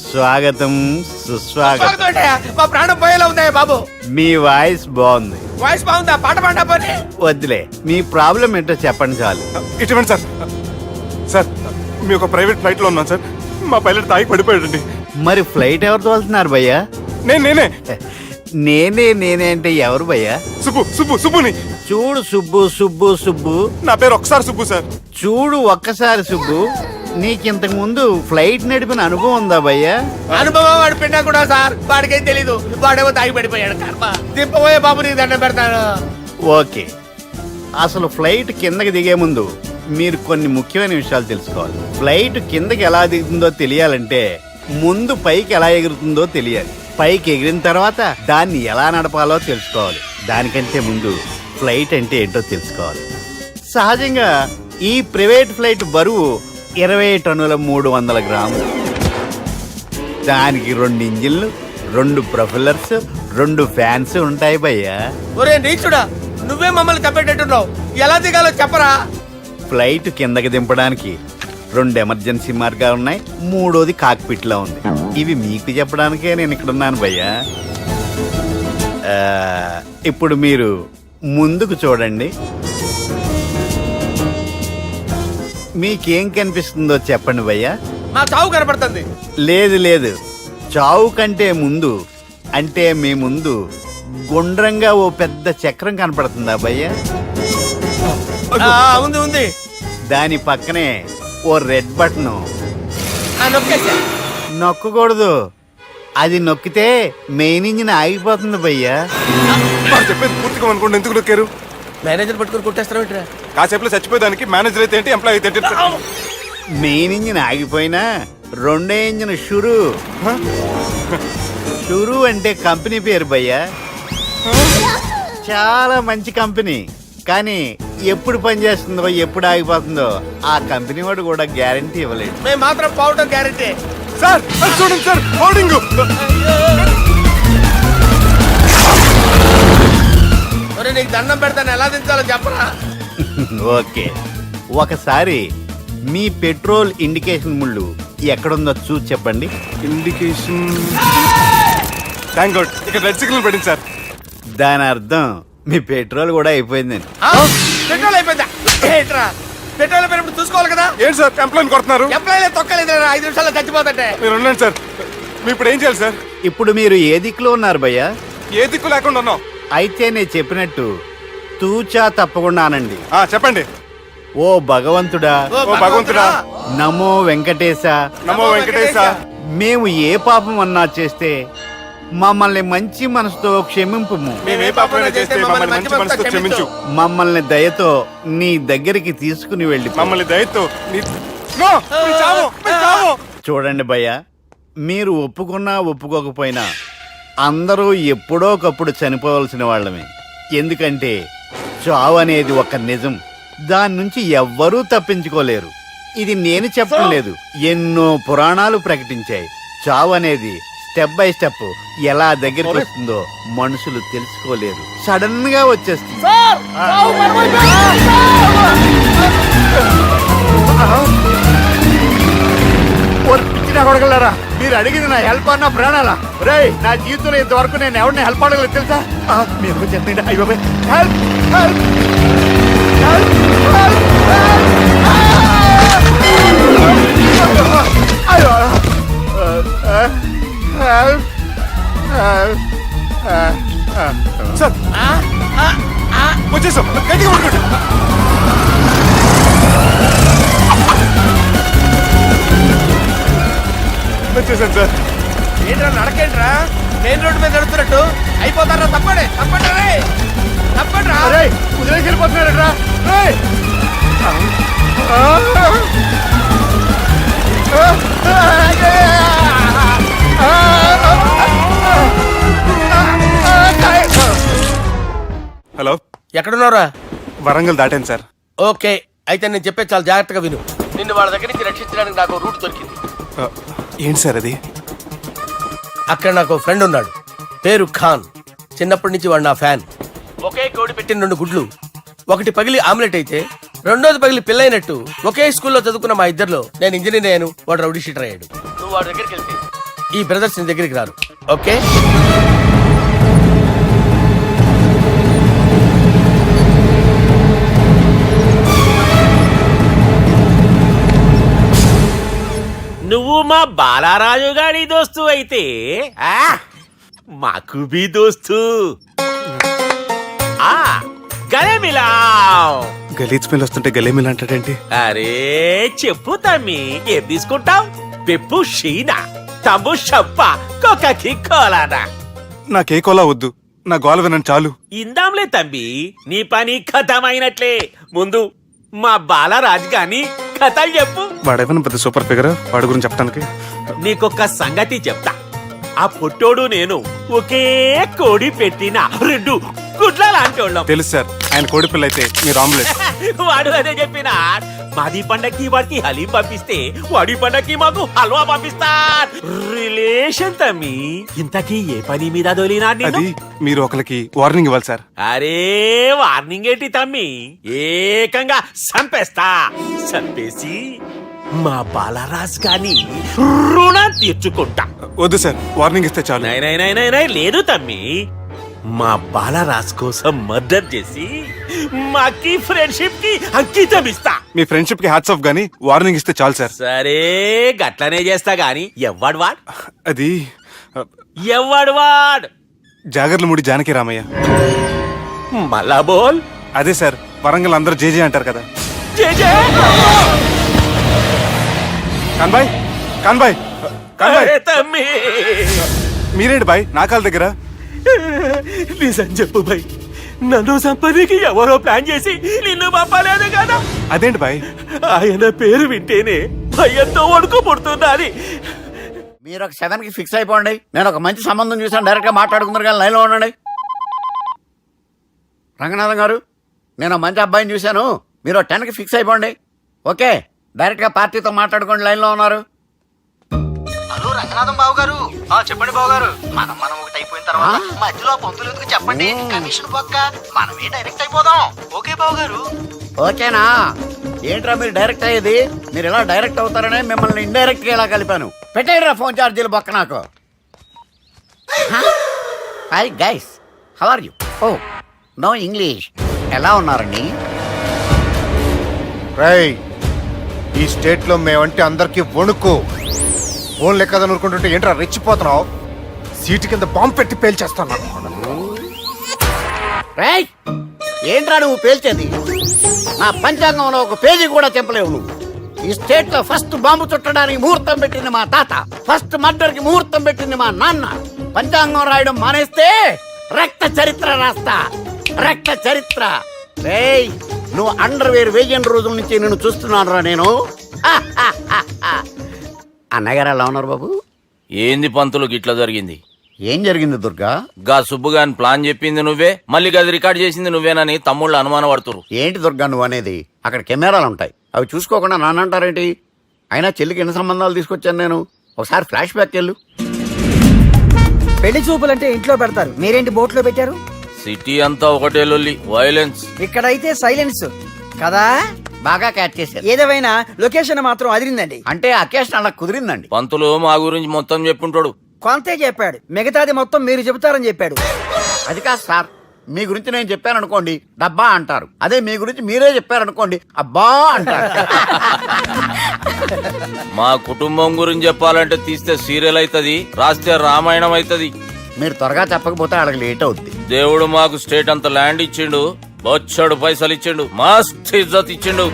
స్వాగతం సుస్వాగతం. స్వాగతం. మా ప్రాణం పోయేలా ఉందా బాబు? మీ వాయిస్ బాగుంది. వాయిస్ బాగుందా? పాట పాడా పోనీ. వద్దులే, మీ ప్రాబ్లం ఏంటో చెప్పండి చాలు. ఇటువంటి సార్, సార్ మీ ఒక ప్రైవేట్ ఫ్లైట్ లో ఉన్నాను సార్, మా పైలట్ తాగి పడిపోయాడండి. మరి ఫ్లైట్ ఎవరు తోలుతున్నారు భయ్యా? నేనే నేనే అంటే ఎవరు భయ్యా? సుబ్బుని. చూడు సుబ్బు, నా పేరు ఒకసారి సుబ్బు సార్. చూడు ఒక్కసారి సుబ్బు, నీకింతకు ముందు ఫ్లైట్ నడిపిన అనుభవం ఉందా భయ్యా? అనుభవం వాడి పిండా కూడా సార్, వాడికేం తెలీదు. వాడేమో తాగి పడిపోయాడు. కర్మ. దింపబోయే బాబు నీ దండం పెడతాను. ఓకే, అసలు ఫ్లైట్ కిందకి దిగే ముందు మీరు కొన్ని ముఖ్యమైన విషయాలు తెలుసుకోవాలి. ఫ్లైట్ కిందకి ఎలా దిగుతుందో తెలియాలంటే ముందు పైకి ఎలా ఎగురుతుందో తెలియాలి. పైకి ఎగిరిన తర్వాత దాన్ని ఎలా నడపాలో తెలుసుకోవాలి. దానికంటే ముందు ఫ్లైట్ అంటే ఏంటో తెలుసుకోవాలి. సహజంగా ఈ ప్రైవేట్ ఫ్లైట్ బరువు 20 టన్నుల 300 గ్రాములు. దానికి 2 ఇంజిన్లు, 2 ప్రొఫెల్లర్స్, 2 ఫ్యాన్స్ ఉంటాయి భయ్యా. ఒరే నీచుడా, నువ్వే మమ్మల్ని తప్పేటట్టున్నావు. ఎలా దిగాలో చెప్పరా? ఫ్లైట్ కిందకి దింపడానికి 2 ఎమర్జెన్సీ మార్గాలు ఉన్నాయి. 3వది కాక్పిట్ లో ఉంది. ఇవి మీకు చెప్పడానికే నేను ఇక్కడ ఉన్నాను భయ్యా. ఇప్పుడు మీరు ముందుకు చూడండి. మీకేం కనిపిస్తుందో చెప్పండి భయ్యా. మా చావు కనపడుతుంది. లేదు, చావు కంటే ముందు అంటే మీ ముందు గుండ్రంగా ఓ పెద్ద చక్రం కనపడుతుందా భయ్యా? ఉంది. దాని పక్కనే ఓ రెడ్ బటన్. నొక్కేసా. నొక్కకూడదు. అది నొక్కితే మెయిన్ ఇంజిన్ ఆగిపోతుంది భయ్యా. చెప్పేది పూర్తిగా అనుకోండి. ఎందుకు నొక్కారు? మేనేజర్ పట్టుకుని కొట్టేస్తారా? కాసేపులో చచ్చిపోయేదానికి మేనేజర్ అయితే ఏంటి, ఎంప్లాయ్ అయితే ఏంటి? మెయిన్ ఇంజిన్ ఆగిపోయినా 2వ ఇంజిన్ షురు అంటే కంపెనీ పేరు భయ్యా. చాలా మంచి కంపెనీ. కానీ ఎప్పుడు పనిచేస్తుందో ఎప్పుడు ఆగిపోతుందో ఆ కంపెనీ వాడు కూడా గ్యారంటీ ఇవ్వలేడు. మేము మాత్రం పోవడం గ్యారంటీ. సార్ అది చూడండి సార్, హోర్డింగ్. ఒరే నీకు దండం పెడతాను, ఎలా దించాలో చెప్పరా? ఓకే, ఒకసారి మీ పెట్రోల్ ఇండికేషన్ ముళ్ళు ఎక్కడుందో చూసి చెప్పండి. ఇండికేషన్. థ్యాంక్ గాడ్, ఇక్కడ రెడ్ సిగ్నల్ పడింది సార్. దాని అర్థం మీ పెట్రోల్ కూడా అయిపోయిందండి. పెట్రోల్ అయిపోయిందా? ఏంట్రా పెట్రోల్ అయిపోయినప్పుడు చూసుకోవాలి కదా. ఏంటి సార్ ఎంప్లాయ్ కొడుతున్నారు? ఎంప్లాయీ తొక్కలేదు. 5 నిమిషాల్లో చచ్చిపోతుంటే మీరు ఉండండి సార్. మీ ఇప్పుడు ఏం చేయాలి సార్? ఇప్పుడు మీరు ఏ దిక్కులో ఉన్నారు భయ్యా? ఏ దిక్కు లేకుండా ఉన్నాం. అయితే నేను చెప్పినట్టు తూచా తప్పకుండా అనండి. చెప్పండి. ఓ భగవంతుడా, ఓ భగవంతుడా, నమో వెంకటేశ, నమో వెంకటేశ. మేము ఏ పాపం అన్నా చేస్తే మమ్మల్ని మంచి మనసుతో క్షమింపు. మేము ఏ పాపమైనా చేస్తే మమ్మల్ని మంచి మనసుతో క్షమించు. మమ్మల్ని దయతో నీ దగ్గరికి తీసుకుని వెళ్ళి. మమ్మల్ని దయతో నో, మీ చావు, మీ చావు. చూడండి భయ్యా, మీరు ఒప్పుకున్నా ఒప్పుకోకపోయినా అందరూ ఎప్పుడో ఒకప్పుడు చనిపోవలసిన వాళ్ళమే. ఎందుకంటే చావు అనేది ఒక నిజం. దాని నుంచి ఎవ్వరూ తప్పించుకోలేరు. ఇది నేను చెప్పడం లేదు, ఎన్నో పురాణాలు ప్రకటించాయి. చావు అనేది స్టెప్ బై స్టెప్ ఎలా దగ్గరికి వస్తుందో మనుషులు తెలుసుకోలేరు. సడన్ గా వచ్చేస్తుంది. కొడగలరా, మీరు అడిగింది నా హెల్ప్ అన్న ప్రాణాలా? రే, నా జీవితంలో ఇంతవరకు నేను ఎవరిని హెల్ప్ అడగలేదు తెలుసా? మీరు చెప్పండి. అయ్యో హెల్ప్, హెల్ప్, సార్ వచ్చేసాం, గట్టిగా పట్టుకోండి. వచ్చేసాను సార్. ఏంట్రా నడకేంట్రా? మెయిన్ రోడ్డు మీద నడుస్తున్నట్టు అయిపోతారా? తప్పండి, తప్పండి రే, తప్పండి రా. వదిలేసి వెళ్ళిపోతున్నారా? హలో, ఎక్కడున్నారా? వరంగల్ దాటాను సార్. ఓకే, అయితే నేను చెప్పే చాలా జాగ్రత్తగా విను. నిన్ను వాళ్ళ దగ్గర నుంచి రక్షించడానికి నాకు రూట్ దొరికింది. ఏంటి సార్ అది? అక్కడ నాకు ఫ్రెండ్ ఉన్నాడు, పేరు ఖాన్. చిన్నప్పటి నుంచి వాడు నా ఫ్యాన్. ఒకే కోడి పెట్టిన 2 గుడ్లు, ఒకటి పగిలి ఆమ్లెట్ అయితే రెండోది పగిలి పిల్లైనట్టు ఒకే స్కూల్లో చదువుకున్న మా ఇద్దరిలో నేను ఇంజనీర్ అయ్యాను, వాడు రౌడీ షీటర్ అయ్యాడు. నువ్వు వాడి దగ్గరికి వెళ్తే ఈ బ్రదర్స్ నీ దగ్గరికి రారు. ఓకే, నువ్వు మా బాలారాజు గాడి దోస్తు అయితే మాకు బి దోస్తు. గలేమిలావ్. గలీజ్ స్మెల్ వస్తుంటే గలేమిల్ అంటాడేంటి? అరే చెప్పు తమ్మి, ఏం తీసుకుంటావు? పెప్పు షీనా, తమ్ము షప్ప, కొకకి కోలానా? నాకే కోలా వద్దు, నా గోల వినండి చాలు. ఇందాంలే తమ్మి, నీ పని ఖతమైనట్లే. ముందు మా బాలరాజు గాని కథలు చెప్పు. వాడేమన్నా పెద్ద సూపర్ ఫిగర్, వాడి గురించి చెప్పడానికి. నీకొక సంగతి చెప్తా. ఆ పొట్టోడు నేను ఒకే కోడి పెట్టిన 2 గుడ్ల లాంటి వాళ్ళం. తెలుసు సార్, ఆయన కోడి పిల్ల అయితే మీరు ఆమ్లెట్. వాడు అదే చెప్పిన. మాది పండక్కి వాడికి హలీం పంపిస్తే వాడి పండక్కి మాకు హల్వా పంపిస్తా. రిలేషన్ తమ్మి. ఇంతకీ ఏ పని మీద దొలినా నిన్ను? అది మీరు ఒకరికి వార్నింగ్ ఇవ్వాలి సార్. అరే వార్నింగ్ ఏంటి తమ్మి, ఏకంగా చంపేస్తా. చంపేసి మా బాలరాజ్ గాని రుణం తీర్చుకుంటా. వద్దు సార్, వార్నింగ్ ఇస్తే చాలు. నై లేదు తమ్మి, మా బాలరాజ్ కోసం మర్డర్ చేసి మాకి ఫ్రెండ్షిప్ కి అంకితం ఇస్తా. మీ ఫ్రెండ్షిప్ కి హ్యాట్స్ ఆఫ్ గానీ వార్నింగ్ ఇస్తే చాలు సార్. సరే గట్లనే చేస్తా గాని ఎవ్వడు వాడ్ అది ఎవ్వడు వాడ్ జాగర్లమూడి జానకి రామయ్య. మళ్ళా బోల్. అదే సార్, వరంగల్ అందరూ జేజే అంటారు కదా. జేజే కాన్బాయ్, కాన్బాయ్, కాన్బాయ్. అరే తమ్మి, మీరేంటి బాయ్ నా కాళ్ళ దగ్గర? నిజం చెప్పు భయ్, నన్ను సంపదికి ఎవరో ప్లాన్ చేసి నిన్ను పంపలేదు కదా. అదేంటి బాయ్? ఆయన పేరు వింటేనే భయంతో వణుకు పుడుతున్నది. మీరు ఒక 7కి ఫిక్స్ అయిపోండి. నేను ఒక మంచి సంబంధం చూసాను, డైరెక్ట్ గా మాట్లాడుకుందరు కానీ లైన్లో ఉండండి. రంగనాథం గారు, నేను మంచి అబ్బాయిని చూశాను, మీరు 10కి ఫిక్స్ అయిపోండి. ఓకే, డైరెక్ట్ గా పార్టీతో మాట్లాడుకోండి, లైన్లో ఉన్నారు. హలో రంగనాథం బాబు గారు. చెప్పండి బాబు గారు. మనం ఒకటి అయిపోయిన తర్వాత మధ్యలో పొంతులు ఎందుకు చెప్పండి, కమిషన్ పక్క మనమే డైరెక్ట్ అయిపోదాం. ఓకే బాబు గారు. ఓకేనా? ఏంట్రా మీరు డైరెక్ట్ అయ్యేది? మీరు ఇలా డైరెక్ట్ అవుతారనే మిమ్మల్ని ఇండైరెక్ట్ గా ఇలా కలిపాను. పెట్టేయండిరా ఫోన్ ఛార్జీలు బొక్క నాకు. Hi guys, how are you? Oh no English. ఎలా ఉన్నారండి? ఈ స్టేట్ లో మేమంటే అందరికి వణుకు. ఫోన్ లెక్క ఊరుకుంటుంటే ఏంట్రా రెచ్చిపోతున్నావు? సీటు కింద బాంబు పెట్టి పేల్చేస్తాను. రేయ్, ఏంట్రా నువ్వు పేల్చేది? నా పంచాంగంలో ఒక పేజీ కూడా చెప్పలేవు నువ్వు. ఈ స్టేట్ లో ఫస్ట్ బాంబు చుట్టడానికి ముహూర్తం పెట్టింది మా తాత, ఫస్ట్ మర్డర్ కి ముహూర్తం పెట్టింది మా నాన్న. పంచాంగం రాయడం మానేస్తే రక్త చరిత్ర రాస్తా, రక్త చరిత్ర. రేయ్, నువ్వు అండర్వేర్ వేయని రోజుల నుంచి నేను చూస్తున్నాను రా నేను. అన్నగారు ఎలా ఉన్నారు బాబు? ఏంది పంతులు గిట్లా జరిగింది? ఏం జరిగింది దుర్గా? గా సుబ్బుగాని ప్లాన్ చెప్పింది నువ్వే, మళ్ళీ గది రికార్డ్ చేసింది నువ్వేనని తమ్ముళ్ళు అనుమాన పడుతురు. ఏంటి దుర్గా నువ్వు అనేది? అక్కడ కెమెరాలు ఉంటాయి, అవి చూసుకోకుండా నాన్న అంటారేంటి? అయినా చెల్లికి ఎన్ని సంబంధాలు తీసుకొచ్చాను నేను. ఒకసారి ఫ్లాష్ బ్యాక్ వెళ్ళు. పెళ్లి చూపులంటే ఇంట్లో పెడతారు, మీరేంటి బోట్లో పెట్టారు? సిటీ అంతా ఒకటే లొల్లి, వైలెన్స్. ఇక్కడైతే సైలెన్స్ కదా. బాగా క్యాచ్ చేశారు. ఏదేమైనా లొకేషన్ మాత్రం అదిరిందండి. అంటే అకేషన్ అలా కుదిరిందండి. పంతులు మా గురించి మొత్తం చెప్పుంటాడు. కొంతే చెప్పాడు, మిగతాది మొత్తం మీరు చెబుతారని చెప్పాడు. అది కాదు సార్, మీ గురించి నేను చెప్పాను అనుకోండి డబ్బా అంటారు, అదే మీ గురించి మీరే చెప్పారనుకోండి అబ్బా అంటారు. మా కుటుంబం గురించి చెప్పాలంటే తీస్తే సీరియల్ అవుతుంది, రాస్తే రామాయణం అవుతుంది. మీరు త్వరగా చెప్పకపోతే వాళ్ళకి లేట్ అవుద్ది. దేవుడు మాకు స్టేట్ అంత ల్యాండ్ ఇచ్చిండు, బొచ్చడు పైసలు ఇచ్చిండు, మస్త్ ఇజ్జత్ ఇచ్చిండు,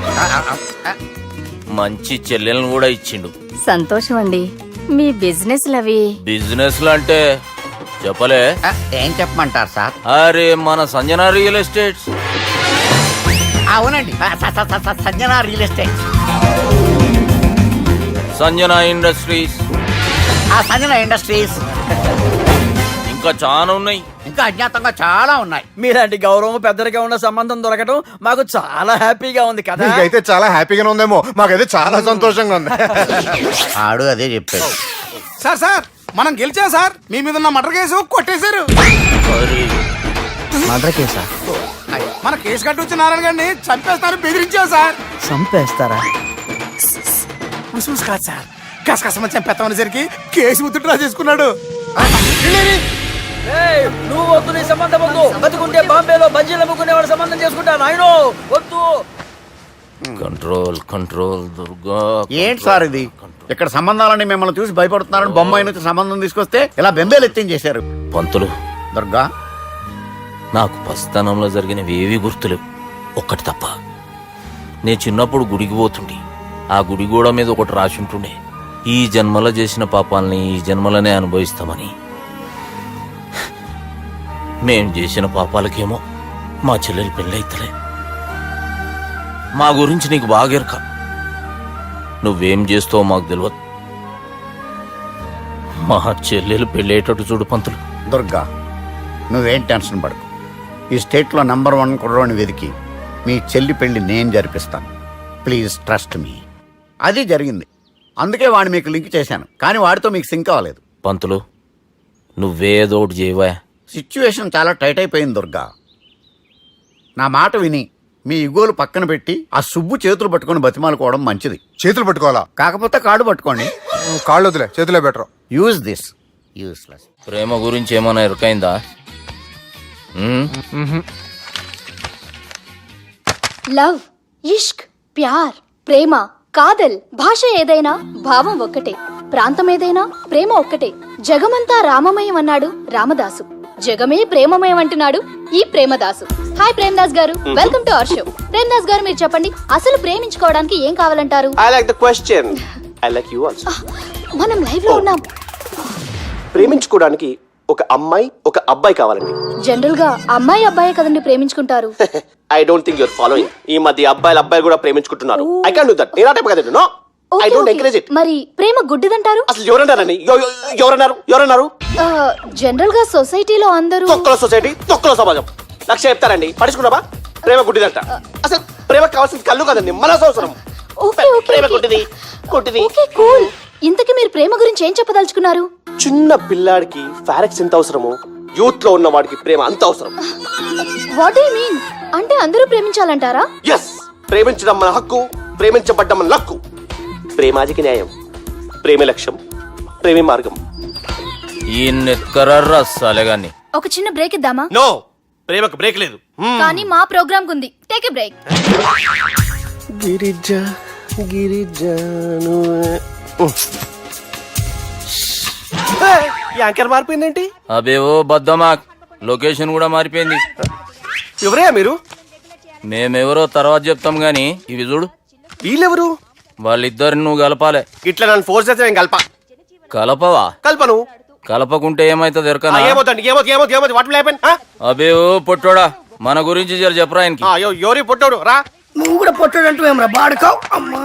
మంచి చెల్లెలను కూడా ఇచ్చిండు. సంతోషం అండి. మీ బిజినెస్ లవి బిజినెస్ అంటే చెప్పలే. ఏం చెప్పమంటారు సార్? అరే మన సంజన రియల్ ఎస్టేట్స్. అవునండి, Sanjana real estate, Sanjana industries, Sanjana industries. ఇంకా చాలా ఉన్నాయి, ఇంకా అజ్ఞాతంగా చాలా ఉన్నాయి. మీలాంటి గౌరవం పెద్దరిగా ఉన్న సంబంధం దొరకటం మాకు చాలా హ్యాపీగా ఉంది కదా. అయితే చాలా హ్యాపీగానే ఉందేమో, మాకైతే చాలా సంతోషంగా ఉంది. ఆడు అదే చెప్పాడు. సార్ మనం గెలిచాం సార్. మీ మీద ఉన్న మర్డర్ కేసు కొట్టేశారు. మర్డర్ కేసా? మన కేసు కట్టి వచ్చిన నారాయణ గారిని చంపేస్తారు బెదిరించాం సార్. చంపేస్తారా? చూసి కాదు సార్, కసకసమని చంపేస్తామనేసరికి కేసు విత్డ్రా చేసుకున్నాడు. నువ్వు వద్దు, నీ సంబంధం వద్దు. బతుకుంటే బాంబేలో బజ్జీలు అమ్ముకునే వాడు సంబంధం చేసుకుంటా. నాయనో వద్దు. Control control Durga. ఏంటి సార్ ఇది? ఇక్కడ సంబంధాలని మిమ్మల్ని చూసి భయపడుతున్నారని బొమ్మాయి నుంచి సంబంధం తీసుకొస్తే ఇలా బెంబేలు ఎత్తించేశారు. పంతులు, దుర్గా, నాకు పసితనంలో జరిగినవి ఏవి గుర్తులేవు, ఒక్కటి తప్ప. నేను చిన్నప్పుడు గుడికి పోతుండే, ఆ గుడి గోడ మీద ఒకటి రాసి ఉంటుండే, ఈ జన్మలో చేసిన పాపాలని ఈ జన్మలనే అనుభవిస్తామని. మేం చేసిన పాపాలకేమో మా చెల్లెలు పెళ్ళైతలే. మా గురించి నీకు బాగెరక. నువ్వేం చేస్తావో మాకు తెలియదు. మా చెల్లెలు పెళ్ళేటట్టు చూడు పంతులు. దుర్గా, నువ్వేం టెన్షన్ పడకు. ఈ స్టేట్లో నంబర్ 1 కుర్రోని వెతికి మీ చెల్లి పెళ్లి నేను జరిపిస్తాను. Please trust me. అది జరిగింది, అందుకే వాడిని మీకు లింక్ చేశాను, కానీ వాడితో మీకు సింక్ అవ్వలేదు. పంతులు నువ్వేదోటి చేయవా. సిచ్యువేషన్ చాలా టైట్ అయిపోయింది దుర్గా. నా మాట విని మీ ఇగోలు పక్కన పెట్టి ఆ సుబ్బు చేతులు పట్టుకొని బతిమాలుకోవడం మంచిది. చేతులు పట్టుకోవాలా? కాకపోతే కాడు పట్టుకోండి. కాళ్ళు వదిలే, చేతులే బెటర్. Use this. యూస్లెస్. ప్రేమ గురించి ఏమైనా ఎరుకైందా? లవ్, ఇష్క్, ప్యార్, ప్రేమ, కాదల్ భాష ఏదైనా భావం ఒక్కటే, ప్రాంతం ఏదైనా ప్రేమ ఒక్కటే. జగమంతా రామమయం అన్నాడు రామదాసు, జగమే ప్రేమమయం అంటున్నాడు ఈ ప్రేమదాసు. హాయ్ ప్రేమదాస్ గారు, welcome to our show. Premadasa గారు మీరు చెప్పండి, అసలు ప్రేమించుకోవడానికి ఏం కావాలంటారు? I like the question. I like you also. మనం లైవ్ లో ఉన్నాం. ప్రేమించుకోవడానికి ఒక అమ్మాయి ఒక అబ్బాయి కావాలండి. జనరల్ గా అమ్మాయి అబ్బాయి కదండి ప్రేమించుకుంటారు. I don't think your following. ఈ మధ్య అబ్బాయిలు కూడా ప్రేమించుకుంటున్నారు. I can't do that. నేను ఆ టైప్ కదండి. No, I don't encourage it. మరి ప్రేమ గుడ్డిదంటారు? అసలు ఎవరన్నారని? ఎవరన్నారు? జనరల్ గా సొసైటీలో అందరూ తొక్కల సొసైటీ, తొక్కల సమాజం లక్ష చెప్తారండి. పడుచుకున్నావా? ప్రేమ గుడ్డిదంట. అసలు ప్రేమ కావాల్సింది కళ్ళు కాదండి, మనసు అవసరం. ఓకే ఓకే ప్రేమ గుడ్డిది. Okay cool. ఇంతకీ మీరు ప్రేమ గురించి ఏం చెప్పదలుచుకున్నారు? చిన్న పిల్లాడికి ఫారెక్స్ ఎంత అవసరమో యూత్ లో ఉన్న వాడికి ప్రేమ అంత అవసరం. What do you mean? అంటే అందరూ ప్రేమించాలంటారా? ఎస్, ప్రేమించడం మన హక్కు, ప్రేమించబడ్డం మన లక్కు. ప్రేమాజికి న్యాయం, ప్రేమే లక్ష్యం, ప్రేమే మార్గం. ఈ నెత్కరర్రా సాలెగాన్ని. ఒక చిన్న బ్రేక్ ఇద్దామా? నో, ప్రేమకు బ్రేక్ లేదు. కానీ మా ప్రోగ్రామ్ కుంది. Take a break. గిరిజ గిరిజను యాంకర్ మారిపోయిందేంటి? అబేవో బద్దమాక్, లొకేషన్ కూడా మారిపోయింది. ఎవరయ్యా మీరు? మేమెవరో తర్వాత చెప్తాం గాని ఇవి చూడు. వీళ్ళెవరు? వాళ్ళిద్దరిని నువ్వు కలపాలే. ఇట్లా నన్ను ఫోర్స్ చేస్తే నేను కలపవా? కల్పను. కలపకుంటే ఏమైతుంది ఎరకనా? ఏమవుతుంది? What will happen? అబేవో పొట్టోడా, మన గురించి జర చెప్పరా ఆయనకి. ఎవరి పొట్టాడు రా. నువ్వు కూడా పొట్టాడంటూ ఏమరా బాడుకావు? అమ్మా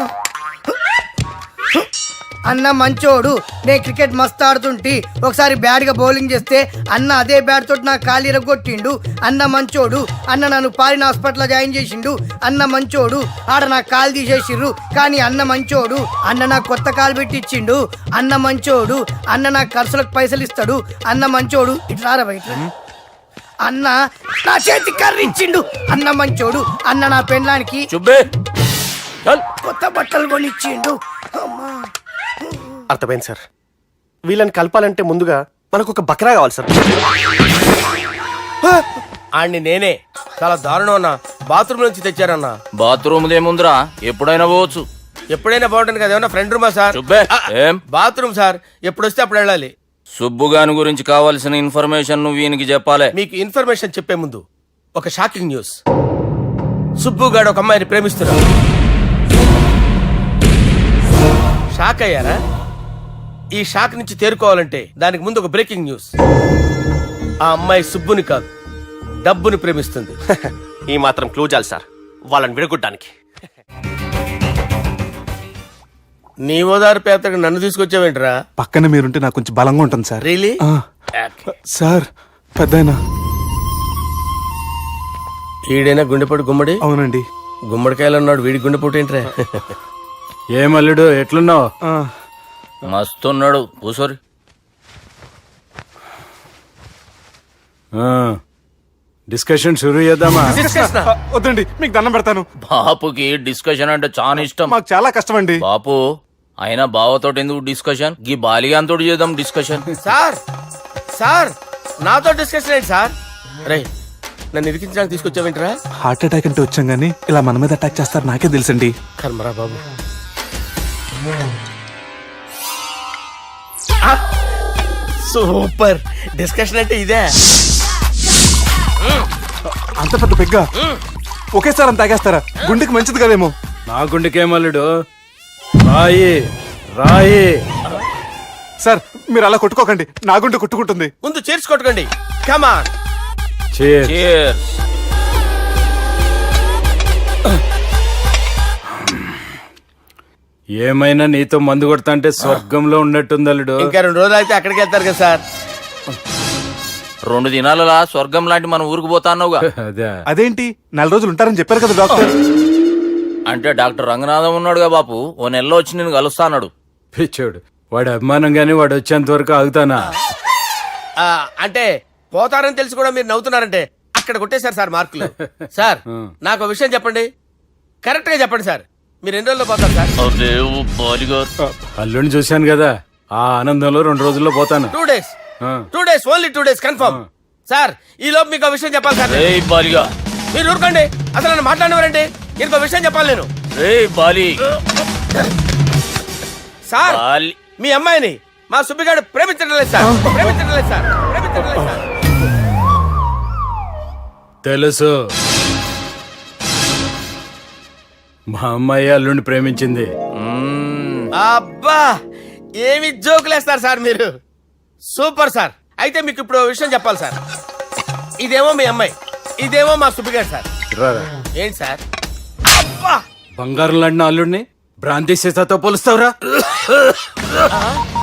అన్న మంచోడు, నేను క్రికెట్ మస్తు ఆడుతుంటి, ఒకసారి బ్యాట్ గా బౌలింగ్ చేస్తే అన్న అదే బ్యాట్ తోటి నా కాలు ఇరగొట్టిండు. అన్న మంచోడు, అన్న నన్ను పాలిన హాస్పిటల్ జాయిన్ చేసిండు. అన్న మంచోడు, ఆడ నా కాలు తీసేసిర్రు కానీ అన్న మంచోడు, అన్న నాకు కొత్త కాలు పెట్టిచ్చిండు. అన్న మంచోడు, అన్న నాకు ఖర్చులకు పైసలు ఇస్తాడు. అన్న మంచోడు, ఇట్లా రా బయట. అన్న నా చేతి కర్రీ ఇచ్చిండు. అన్న మంచోడు, అన్న నా పెళ్ళానికి చుబ్బే కొత్త బట్టలు కొనిచ్చిండు. అమ్మా అర్థమైంది సార్. వీళ్ళని కలపాలంటే ముందుగా మనకు ఒక బక్రా కావాలి సార్. ఆడిని నేనే చాలా దారుణం అన్న. బాత్రూమ్ నుంచి తెచ్చారన్నా. బాత్రూమ్ దేముందిరా, ఎప్పుడైనా పోవచ్చు. ఎప్పుడైనా బాగుంటుంది కదా. ఏమన్నా ఫ్రెండ్ రూమా సార్? చుబ్బే ఏం బాత్రూమ్ సార్, ఎప్పుడు వస్తే అప్పుడు వెళ్ళాలి. సుబ్బుగాని గురించి కావాల్సిన ఇన్ఫర్మేషన్ నువ్వు ఈయనకి చెప్పాలే. మీకు ఇన్ఫర్మేషన్ చెప్పే ముందు ఒక షాకింగ్ న్యూస్. సుబ్బుగాడు ఒక అమ్మాయిని ప్రేమిస్తున్నాడు. షాక్ అయ్యారా? ఈ షాక్ నుంచి తేరుకోవాలంటే దానికి ముందు ఒక బ్రేకింగ్ న్యూస్. ఆ అమ్మాయి సుబ్బుని కాదు, డబ్బుని ప్రేమిస్తుంది. ఈ మాత్రం క్లూ చాలు సార్ వాళ్ళని విడగొట్టడానికి. నీ ఓదారు పేదకు నన్ను తీసుకొచ్చావేంట్రా? పక్కన మీరుంటే నాకు కొంచెం బలంగా ఉంటుంది సార్. రియలీ? సార్ పెద్దయినా. ఈడైనా గుండెపోటు గుమ్మడి? అవునండి. గుమ్మడికాయలు ఉన్నాడు, వీడి గుండెపోటు ఏంట్రా? ఏమల్లుడు ఎట్లున్నావు? మస్తున్నాడు కూసోరి. డిస్కషన్ షురూ చేద్దామా? వద్దండి, మీకు దండం పెడతాను. బాపుకి డిస్కషన్ అంటే చాలా ఇష్టం. మాకు చాలా కష్టం అండి. బాపు అయినా బావతోటి ఎందుకు డిస్కషన్? గీ బాలిగాంతో చేద్దాం డిస్కషన్. సార్ సార్ నాతో డిస్కషన్ ఏంటి సార్? రే నన్ను ఇరికించడానికి తీసుకొచ్చావేంట్రా? హార్ట్ అటాక్ అంటే వచ్చాం గానీ ఇలా మన మీద అటాక్ చేస్తారు నాకే తెలుసండి. కర్మరా బాబు. సూపర్ డిస్కషన్ అంటే ఇదే. అంత పెద్ద పెగ్గ ఒకేసారి అంత తాగేస్తారా? గుండెకి మంచిది కదేమో. నా గుండెకేమల్లుడు, రాయి రాయి. సార్ మీరు అలా కొట్టుకోకండి, నా గుండె కొట్టుకుంటుంది. ముందు చేర్చి కొట్టుకోండి. కమాన్. Cheers. ఏమైనా నీతో మందు కొడతా అంటే స్వర్గంలో ఉన్నట్టుంది అల్లుడు. ఇంకా 2 రోజులు అయితే అక్కడికి వెళ్తారు కదా సార్. 2 దినాలలా స్వర్గం లాంటి మన ఊరికి పోతా అన్నావుగా. అదే అదేంటి 4 రోజులు ఉంటారని చెప్పారు కదా డాక్టర్. అంటే డాక్టర్ రంగనాథం ఉన్నాడుగా బాపు, ఓ నెలలో వచ్చి నేను కలుస్తా అన్నాడు. పిచ్చోడు, వాడు అభిమానం గాని వాడు వచ్చేంత వరకు ఆగుతానా? అంటే పోతారని తెలిసి కూడా మీరు నవ్వుతున్నారంటే అక్కడ కొట్టేశారు సార్ మార్కులు. సార్ నాకు ఒక విషయం చెప్పండి, కరెక్ట్ గా చెప్పండి సార్, మీరు ఎన్ని రోజుల్లో పోతారు సార్? అల్లుడిని చూశాను కదా, ఆ ఆనందంలో 2 రోజుల్లో పోతాను. 2 days, 2 days, only 2 days confirm. Sir ఈ లోపు మీకు ఒక విషయం చెప్పాలి సార్. మీరు ఊరుకోండి, అసలు నన్ను మాట్లాడినవారండి, ఇంకో విషయం చెప్పాలి నేను. సార్ మీ అమ్మాయిని మా సుబ్బిగాడు ప్రేమించడం లేదు సార్, ప్రేమించడం లేదు సార్, ప్రేమించడం లేదు సార్. తెలుసు, మా అమ్మాయి అల్లుడిని ప్రేమించింది. అబ్బా ఏమి జోకులేస్తారు సార్ మీరు, సూపర్ సార్. అయితే మీకు ఇప్పుడు ఓ విషయం చెప్పాలి సార్. ఇదేమో మీ అమ్మాయి, ఇదేమో మా సుబ్బిగాడు సార్. రారా. ఏంటి సార్? అబ్బా బంగారం లాంటి నా అల్లుడిని భ్రాంతి సీతాతో పోలుస్తావురా?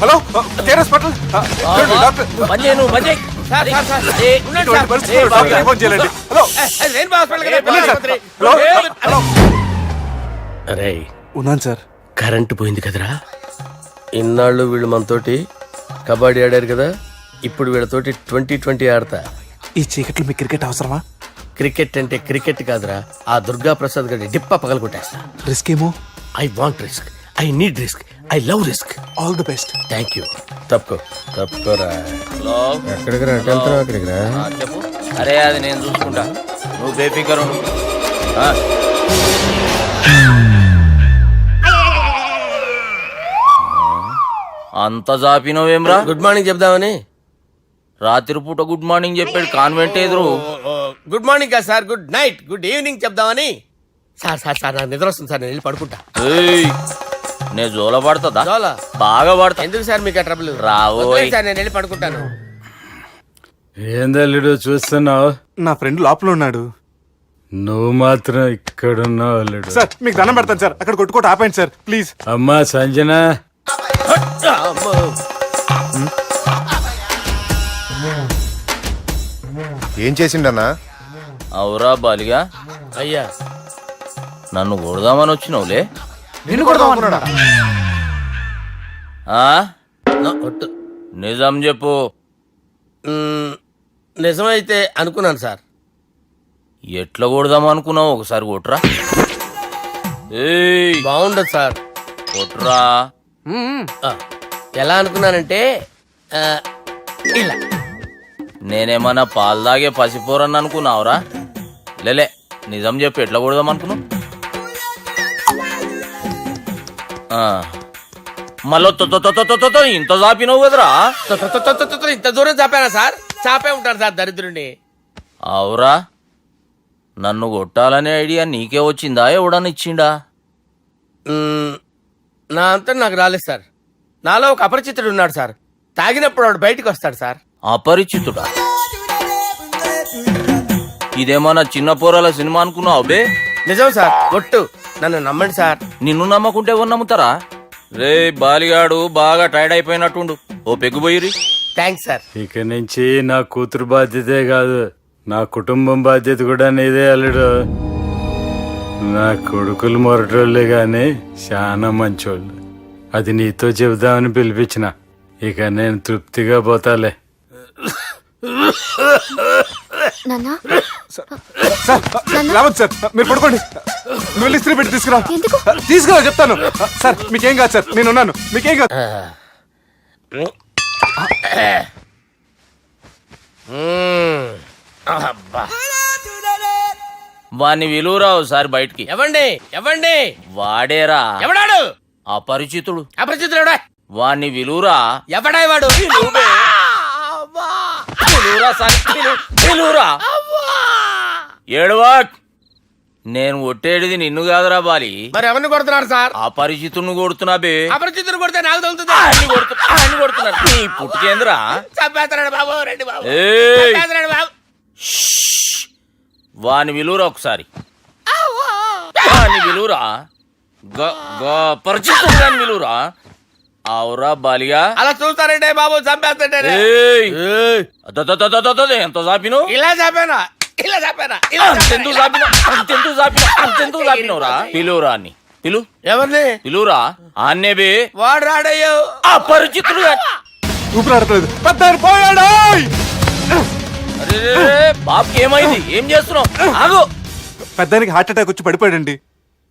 Hello hospital sir, sir, sir. ఉండండి సార్. అది రెయిన్బో హాస్పిటల్ కదా. అరే ఉన్నాను సార్. కరెంటు పోయింది కదరా. ఇన్నాళ్ళు వీళ్ళు మనతోటి కబడ్డీ ఆడారు కదా, ఇప్పుడు వీళ్ళతోటి 2020 ఆడతా. ఈ చీకట్లో మీ క్రికెట్ అవసరమా? క్రికెట్ అంటే క్రికెట్ కాదురా, ఆ దుర్గా ప్రసాద్ గారి డిప్ప పగల కొట్టేస్తా. రిస్క్ ఏమో. I want risk, I need risk, I love risk. All the best. Thank you. తప్పుకోరా. ఎక్కడికి రా, వెళ్తారా అక్కడికి రా. చెప్పు. అరే అది నేను చూసుకుంటా, నువ్వు బేఫికర్ ఉండు. అంత జాపినవేమ్రా? గుడ్ మార్నింగ్ చెప్దామని. రాత్రి పూట గుడ్ మార్నింగ్ చెప్పాడు కాన్వెంట్ ఎదురు. గుడ్ మార్నింగ్ కాదు sir, good night, good evening చెప్దామని. సార్ సార్ సార్ నాకు నిద్ర వస్తుంది సార్, నేను వెళ్ళి పడుకుంటా. నేను జోల పడుతుందా? జోల బాగా పడతా. ఎందుకు సార్ మీకు ఆ ట్రబుల్? రావోయ్ సార్ నేను వెళ్ళి పడుకుంటాను. ఏందల్లుడు చూస్తున్నావు? నా ఫ్రెండ్ లోపల ఉన్నాడు. నువ్వు మాత్రం ఇక్కడున్నావు అల్లుడు. సార్ మీకు దండం పెడతాను సార్, అక్కడ కొట్టుకోట ఆపండి సార్ ప్లీజ్. అమ్మా సంజన, ఏం చేసిండన్నా? అవురా బాలిగా, అయ్యా నన్ను కొడదామని వచ్చినవులే. నిన్ను కొడదామన్నాడా? నిజం చెప్పు. నిజమైతే అనుకున్నాను సార్. ఎట్లా కొడదాం అనుకున్నావు? ఒకసారి కొట్రా. బాగుండదు సార్. కొట్రా. ఎలా అనుకున్నానంటే ఇలా. నేనేమన్నా పాలు తాగే పసిపోరని అనుకున్నావురా? లేలే, నిజం చెప్పు, ఎట్లా కొడదాం అనుకున్నావు? మళ్ళీ ఇంత చాపినవు కదరా? ఇంత దూరం చాపానా సార్? చాపే ఉంటాను సార్ దరిద్రుడిని. అవురా, నన్ను కొట్టాలనే ఐడియా నీకే వచ్చిందా? ఎవడన్నా ఇచ్చిండా? నా అంతా నాకు రాలేదు సార్. నాలో ఒక అపరిచితుడు ఉన్నాడు సార్. తాగినప్పుడు వాడు బయటికి వస్తాడు సార్. అపరిచితుడా? ఇదేమన్నా చిన్న పోరాల సినిమా అనుకున్నావు బే? నిజం సార్, ఒట్టు, నన్ను నమ్మండి సార్. నిన్ను నమ్మకుంటే ఎవరు నమ్ముతారా? రే బాలిగాడు బాగా టైర్డ్ అయిపోయినట్టుండు, ఓ పెగ్గుపోయిరి. Thanks sir. ఇక నుంచి నా కూతురు బాధ్యతే కాదు, నా కుటుంబం బాధ్యత కూడా నీదే అల్లుడు. నా కొడుకులు మొరటోళ్ళే గాని చాలా మంచోళ్ళు. అది నీతో చెబుదామని పిలిపించిన. ఇక నేను తృప్తిగా పోతాలే. రావద్దు సార్, మీరు పడుకోండి. నువ్వు వెళ్ళి ఇస్త్రీ పెట్టి తీసుకురా. తీసుకురా చెప్తాను. సార్ మీకేం కాదు సార్, నేను ఉన్నాను, మీకేం కాదు. వాణ్ణి విలువరా ఒకసారి బయటికి. ఎవండి ఎవండి? వాడేరా. ఎవడాడు? అపరిచితుడు. అపరిచితుడు వాణ్ణి విలువరా. ఎవడా వాడు? ఏడవా. నేను కొట్టేడిది నిన్ను కాదురా బాలి. మరి ఎవరిని కొడుతున్నారు సార్? అపరిచితుడిని కొడుతున్నా బే. అపరిచితుడు కొడితే నాకు తగులుతుంది. కొడుతున్నారు నీ పుట్టుకేంద్రా. చంపేస్తున్నాడు బాబు, రండి బాబు. బాబు. వాని విలువరా ఒకసారి. వాని విలువరా. పరిచితుడు గాని విలువరా అవురా బాలిగా అలా చూస్తారంటే బాబు చంపేస్తాడే ఏయ్! ఎంత చాపిను ఇలా చెప్పానా ఇలా చెప్పానా అంతెందుకు చాపిన అంతెందుకు చాపిన అంతెందుకు చాపినవురా పిలువురా అని ఎవరిని పిలువురా ఆన్నే బే వాడు రాడయ్యో అపరిచితుడు గాని. ఊపిరాడట్లేదు పెద్ద ఆయన పోయాడు అరే బాబుకి ఏమైంది ఏం చేస్తున్నావు ఆగు పెద్దానికి హార్ట్ అటాక్ వచ్చి పడిపోయాడండి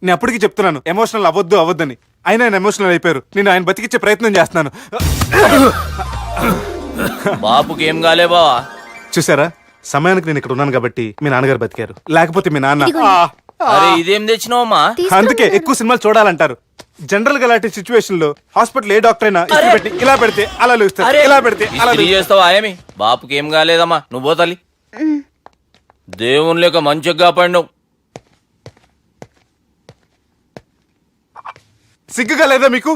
నేను అప్పటికి చెప్తున్నాను ఎమోషనల్ అవ్వద్దని అయినా ఆయన ఎమోషనల్ అయిపోయారు నేను ఆయన బతికిచ్చే ప్రయత్నం చేస్తున్నాను బాబుకి ఏం కాలే బావా చూసారా సమయానికి నేను ఇక్కడ ఉన్నాను కాబట్టి మీ నాన్నగారు బతికారు లేకపోతే మీ నాన్న అరే ఇదేం తెచ్చినావమ్మా అందుకే ఎక్కువ సినిమాలు చూడాలంటారు జనరల్ గా అలాంటి సిచ్యువేషన్ లో హాస్పిటల్ ఏ డాక్టర్ అయినా ఇస్త్రీ పెట్టి ఇలా పెడితే అలా లూస్తారు ఇలా పెడితే అలా ఇస్త్రీ చేస్తావా ఏమి బాపుకి ఏం కాలేదమ్మా నువ్వు పోతల్లి దేవుని లేక మంచిగా కాపాడినావు సిగ్గుగా లేదా మీకు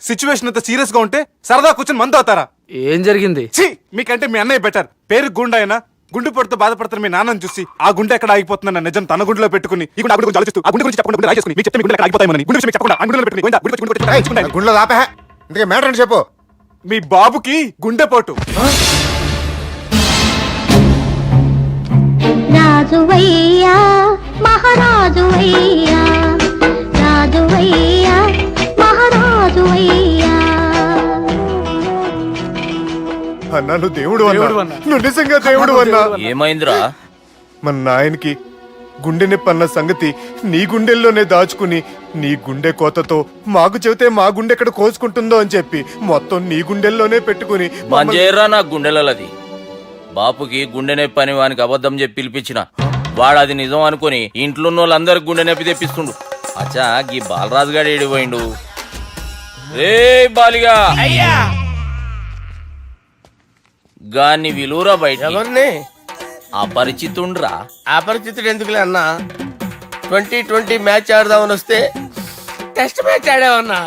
సిచ్యువేషన్ అంత సీరియస్ గా ఉంటే సరదా కూర్చొని మందు అవుతారా ఏం జరిగింది? ఛీ మీకంటే మీ అన్నయ్య బెటర్ పేరు గుండె అయినా గుండె పొడితో బాధపడుతున్న మీ నాన్నని చూసి ఆ గుండె ఎక్కడ ఆగిపోతుందన్న నిజం తన గుండెలో పెట్టుకుని ఈ గుండె గురించి ఆలోచిస్తూ ఆ గుండె గురించి చెప్పకుండా గుండె రాజేసుకుని మీకు చెప్తే మీ గుండె ఎక్కడ ఆగిపోతాయని గుండె విషయం చెప్పకుండా ఆ గుండెలో పెట్టుకుని గుండె గుండె రాయించుకుంటాను గుండెలో దాపే ఇంతకీ మ్యాటర్ అని చెప్పు మీ బాబుకి గుండెపోటు రాజువయ్యా మహారాజువయ్యా రాజువయ్యా మహారాజువయ్యా అన్నా నువ్వు దేవుడు అన్నా నువ్వు నిజంగా దేవుడు అన్నా ఏమైందిరా మన నాయనకి గుండె నొప్పి అన్న సంగతి నీ గుండెల్లోనే దాచుకుని నీ గుండె కోతతో మాకు చెబితే మా గుండె ఎక్కడ కోసుకుంటుందో అని చెప్పి మొత్తం నీ గుండెల్లోనే పెట్టుకుని మంజేరా నా గుండెలది బాపుకి గుండె నొప్పి అని వానికి అబద్ధం చెప్పి పిలిపించిన వాడు అది నిజం అనుకుని ఇంట్లో ఉన్న వాళ్ళందరికి గుండె నొప్పి తెప్పిస్తుండు అచ్చా గీ బాలరాజు గారు ఏడిపోయిండు రే బాలిగా అయ్యా గాన్ని విలువరా బయట ఎవరిని అపరిచితుండ్రా అపరిచితుడు ఎందుకులే అన్నా 2020 మ్యాచ్ ఆడదామని వస్తే టెస్ట్ మ్యాచ్ ఆడావన్నా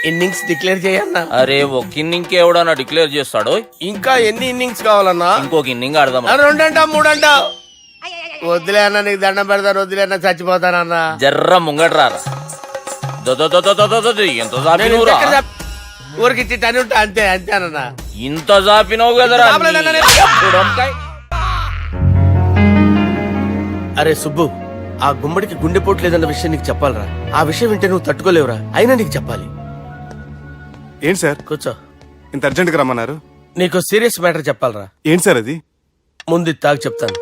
ఇన్నింగ్స్ డిక్లేర్ చేయన్నా అరే ఒక ఇన్నింగ్ ఎవడన్నా డిక్లేర్ చేస్తాడో ఇంకా ఎన్ని ఇన్నింగ్స్ కావాలన్నా ఇంకొక ఇన్నింగ్ ఆడదాం రెండంటావు మూడంటావు వద్దులే అన్న నీకు దండం పెడతాను వద్దులే అన్న చచ్చిపోతానన్నా జర్ర ముంగట్రారా ఎంత జాపినవురా ఊరికి టని ఉంటా అంతే అంతేనన్నా ఇంత జాపినవు కదరా జాపలేదన్నా నేను. చూడంకాయ్. అరే సుబ్బు ఆ గుమ్మడికి గుండెపోటు లేదన్న విషయం నీకు చెప్పాలరా ఆ విషయం వింటే నువ్వు తట్టుకోలేవురా అయినా నీకు చెప్పాలి ఏంటి సార్ కూర్చో ఇంత అర్జెంట్ గా రమ్మన్నారు నీకు సీరియస్ మ్యాటర్ చెప్పాలరా ఏంటి సార్ అది ముందు తాగు చెప్తాను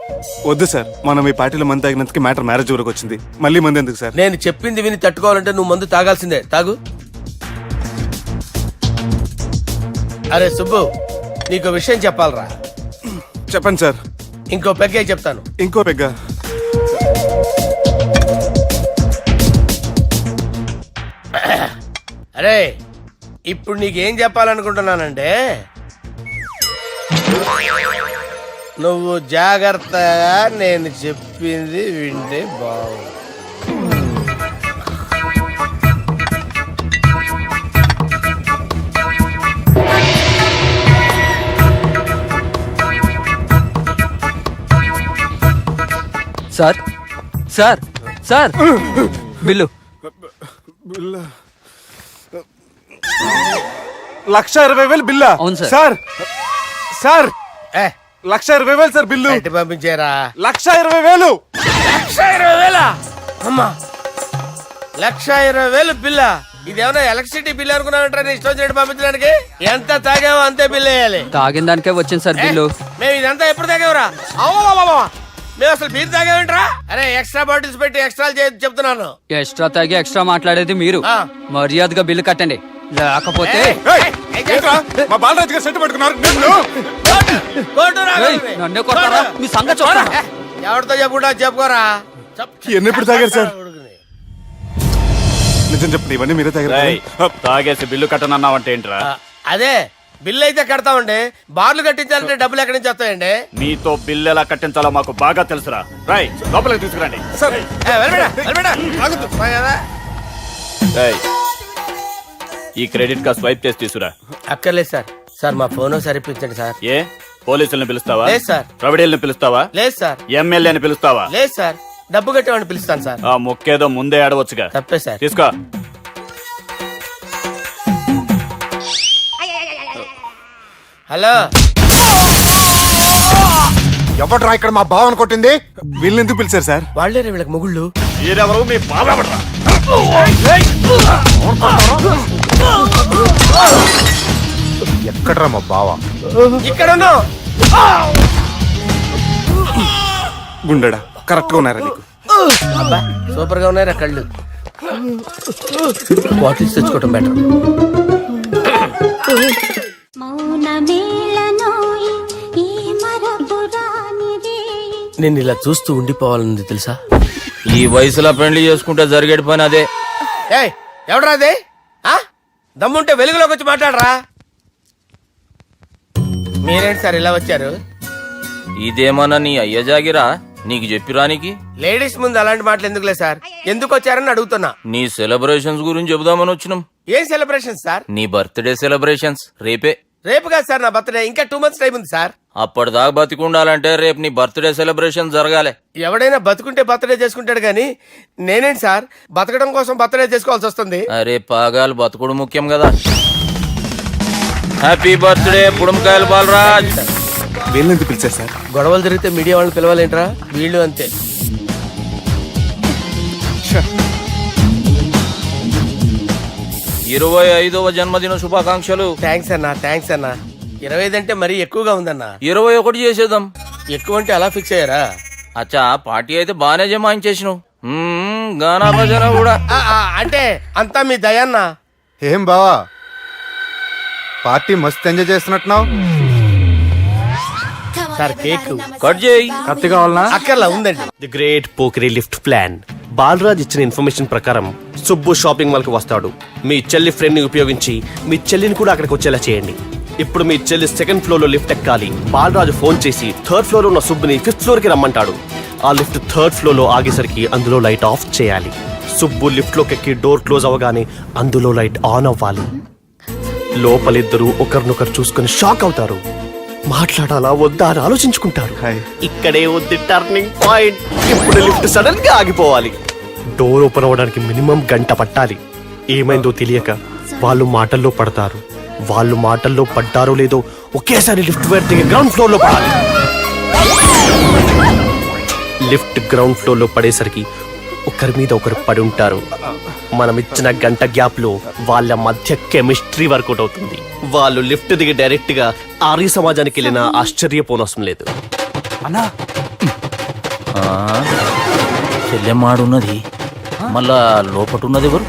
వద్దు సార్ మనం ఈ పార్టీలో మంది తాగినందుకు మ్యాటర్ మ్యారేజ్ వరకు వచ్చింది మళ్ళీ మంది ఎందుకు సార్ నేను చెప్పింది విని తట్టుకోవాలంటే నువ్వు మందు తాగాల్సిందే తాగు అరే సుబ్బు నీకు విషయం చెప్పాలరా చెప్పండి సార్ ఇంకో పెగ్గే చెప్తాను ఇంకో పెగ్గా అరే ఇప్పుడు నీకేం చెప్పాలనుకుంటున్నానంటే నువ్వు జాగ్రత్తగా నేను చెప్పింది వింటే బాగు సార్ సార్ సార్ బిల్లు 1,20,000 బిల్లా అవును సార్. సార్ సార్ ఏ 1,20,000 సార్ బిల్లు బయట పంపించేరా 1,20,000 1,20,000 అమ్మా 1,20,000 బిల్ల ఇదేమన్నా ఎలక్ట్రిసిటీ బిల్ అనుకున్నామంటారా నీ ఇష్టం చేయడం పంపించడానికి ఎంత తాగామో అంతే బిల్ వేయాలి తాగిన దానికే వచ్చింది సార్ బిల్లు మేము ఇదంతా ఎప్పుడు తాగేవరా మేము అసలు బీర్ తాగేమంటారా అరే ఎక్స్ట్రా బాటిల్స్ పెట్టి ఎక్స్ట్రా చెప్తున్నాను ఎక్స్ట్రా తాగి ఎక్స్ట్రా మాట్లాడేది మీరు ఆ. మర్యాదగా బిల్లు కట్టండి లేకపోతే ఏంట్రా? మా బాలరాజు గారు సెట్ పట్టుకున్నారు నిన్ను. ఏయ్, నన్నే కొడతారా? మీ సంగతి చూస్తాను. ఎవరితో చెప్పుకుంటా చెప్పుకోరా ఇవన్నీ ఎప్పుడు తాగారు సార్ నిజం చెప్పండి ఇవన్నీ మీరే తాగారు తాగేసి బిల్లు కట్టనన్నావంటే ఏంట్రా అదే బిల్లు అయితే కడతామండి బార్లు కట్టించాలంటే డబ్బులు ఎక్కడి నుంచి వస్తాయండి నీతో బిల్లు ఎలా కట్టించాలో మాకు బాగా తెలుసురా రై లోపలికి తీసుకురండి సార్ ఈ క్రెడిట్ కార్డ్ స్వైప్ చేసి తీసుకురా అక్కర్లేదు సార్ సార్ మా ఫోన్ సరిపించండి సార్ ఏ పోలీసుల్ని పిలుస్తావా లేదు సార్ ప్రొవిడీల్ని పిలుస్తావా లేదు సార్ ఎమ్మెల్యేని పిలుస్తావా లేదు సార్ డబ్బు కట్టేవాడిని పిలుస్తాను సార్. ఆ మొక్కేదో ముందే ఆడవచ్చుగా. తప్పే సార్. తీసుకో. హలో, ఎవడ్రా ఇక్కడ మా బావని కొట్టింది? వీళ్ళని ఎందుకు పిలిచారు సార్? వాళ్ళేరే వీళ్ళకి మొగుళ్ళు. మీరెవరు? మీ బాబెవడ్రా? ఎక్కడ్రా మా బావ? ఇక్కడ ఉన్నావు. గుండెడా కరెక్ట్ గా ఉన్నారా నీకు? అబ్బా సూపర్ గా ఉన్నారా కళ్ళు. బాటిల్స్ తెచ్చుకోవటం బెటర్. నేను ఇలా చూస్తూ ఉండిపోవాలన్నది తెలుసా? ఈ వయసులో పెళ్లి చేసుకుంటే జరిగేటి పని అదే. ఏయ్ ఎవడ్రా అదే? దమ్ముంటే వెలుగులోకి వచ్చి మాట్లాడరా. మీరేంటి సార్ ఇలా వచ్చారు? ఇదేమన్నా నీ అయ్య జాగిరా నీకు చెప్పిరానికి? లేడీస్ ముందు అలాంటి మాటలు ఎందుకులే సార్. ఎందుకు వచ్చారని అడుగుతున్నా. నీ సెలబ్రేషన్స్ గురించి చెబుదామని వచ్చినాం. ఏం సెలబ్రేషన్ సార్? నీ బర్త్డే సెలబ్రేషన్స్ రేపే. రేపు కాదు సార్ నా బర్త్డే, ఇంకా 2 months టైం ఉంది సార్. అప్పటిదాకా బతికుండాలంటే రేపు నీ బర్త్డే సెలబ్రేషన్ జరగాలి. ఎవడైనా బతుకుంటే బర్త్డే చేసుకుంటాడు గానీ నేనేంటి సార్ బతకడం కోసం బర్త్డే చేసుకోవాల్సి వస్తుంది? అరే పాగాలు బతుకుడు ముఖ్యం కదా. హ్యాపీ బర్త్డే పుడుమకాయలు బాలరాజ్. వీళ్ళని ఎందుకు పిలిచారు సార్? గొడవలు జరిగితే మీడియా వాళ్ళని పిలవాలేంట్రా? వీళ్ళు అంతే. 25వ జన్మదిన శుభాకాంక్షలు. థ్యాంక్స్ అన్నా, థ్యాంక్స్ అన్నా. 25 అంటే మరీ ఎక్కువగా ఉందన్నా. 21 చేసేద్దాం. ఎక్కువ అంటే అలా ఫిక్స్ అయ్యారా? అచ్చా పార్టీ అయితే బానే జమాయించేసినావు. గానా భజన కూడా. అంటే అంతా మీ దయన్నా. ఏం బావా పార్టీ మస్తు ఎంజాయ్ చేస్తున్నట్టున్నావు. సార్ కేక్ కట్ చేయి. కత్తి కావాలనా? అక్కర్లా ఉందండి. ది గ్రేట్ పోకరీ లిఫ్ట్ ప్లాన్. బాలరాజ్ ఇచ్చిన ఇన్ఫర్మేషన్ ప్రకారం సుబ్బు షాపింగ్ మాల్ కి వస్తాడు. మీ చెల్లి ఫ్రెండ్ ని ఉపయోగించి మీ చెల్లిని కూడా అక్కడికి వచ్చేలా చేయండి. ఇప్పుడు మీ చెల్లి 2nd floor లో లిఫ్ట్ ఎక్కాలి. బాలరాజు ఫోన్ చేసి 3rd floor లో ఉన్న సుబ్బుని 5th floor కి రమ్మంటాడు. ఆ లిఫ్ట్ 3rd floor లో ఆగేసరికి అందులో లైట్ ఆఫ్ చేయాలి. సుబ్బు లిఫ్ట్ లోకి ఎక్కి డోర్ క్లోజ్ అవ్వగానే అందులో లైట్ ఆన్ అవ్వాలి. లోపలిద్దరూ ఒకరినొకరు చూసుకుని షాక్ అవుతారు. మాట్లాడాలా వద్దా అని ఆలోచించుకుంటారు. ఇక్కడే ఉంది టర్నింగ్ పాయింట్. ఇప్పుడు లిఫ్ట్ సడన్ గా ఆగిపోవాలి. డోర్ ఓపెన్ అవ్వడానికి మినిమం గంట పట్టాలి. ఏమైందో తెలియక వాళ్ళు మాటల్లో పడతారు. వాళ్ళు మాటల్లో పడ్డారో లేదో ఒకేసారి లిఫ్ట్ దిగి గ్రౌండ్ ఫ్లోర్ లో పడాలి. లిఫ్ట్ గ్రౌండ్ ఫ్లోర్ లో పడేసరికి ఒకరి మీద ఒకరు పడి ఉంటారు. మనం ఇచ్చిన గంట గ్యాప్ లో వాళ్ళ మధ్య కెమిస్ట్రీ వర్కౌట్ అవుతుంది. వాళ్ళు లిఫ్ట్ దిగి డైరెక్ట్ గా ఆర్య సమాజానికి వెళ్ళినా ఆశ్చర్యపోనవసరం లేదు. అన్నా చెల్లెమ్మాడున్నది మళ్ళా లోపటున్నది ఎవరు?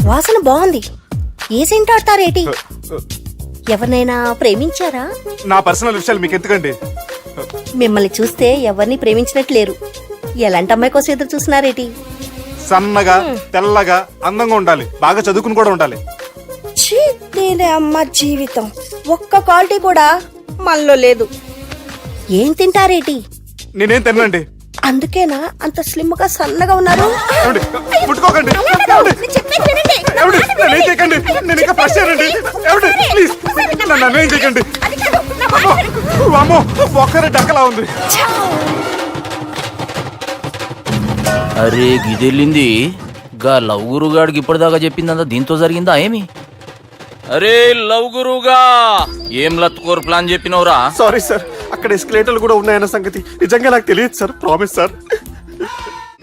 వాసన బాగుంది. ఏ సెంట్ ఆడతారేటి? ఎవరినైనా ప్రేమించారా? నా పర్సనల్ విషయాలు మీకు ఎందుకండి? మిమ్మల్ని చూస్తే ఎవరిని ప్రేమించినట్లేరు. ఎలాంటి అమ్మాయి కోసం ఎదురు చూస్తున్నారేటి? సన్నగా తెల్లగా అందంగా ఉండాలి, బాగా చదువుకుని కూడా ఉండాలి. ఛీ, నేనే అమ్మ జీవితం ఒక్క క్వాలిటీ కూడా మనలో లేదు. ఏం తింటారేటి? నేనేం తినండి. అందుకేనా అంత స్లిమ్ గా సన్నగా ఉన్నారు? ముట్టుకోకండి. నేనేం చేయకండి. నేను ఇంకా ఫ్రెష్ అయ్యానండి. ప్లీజ్ నన్ను ఏం చేయకండి. అమ్మో ఒక్కరే డక్కలా ఉంది. అరే గిదెళ్ళింది గా లవ్ గురుగాడికి ఇప్పటిదాకా చెప్పిందంతా దీంతో జరిగిందా ఏమి? అరే లవ్ గురుగా ఏం లత్కోర్ ప్లాన్ చెప్పినవురా? సారీ సార్, అక్కడ ఎస్కలేటర్లు కూడా ఉన్నాయన్న సంగతి నిజంగా నాకు తెలియదు సార్. Promise sir.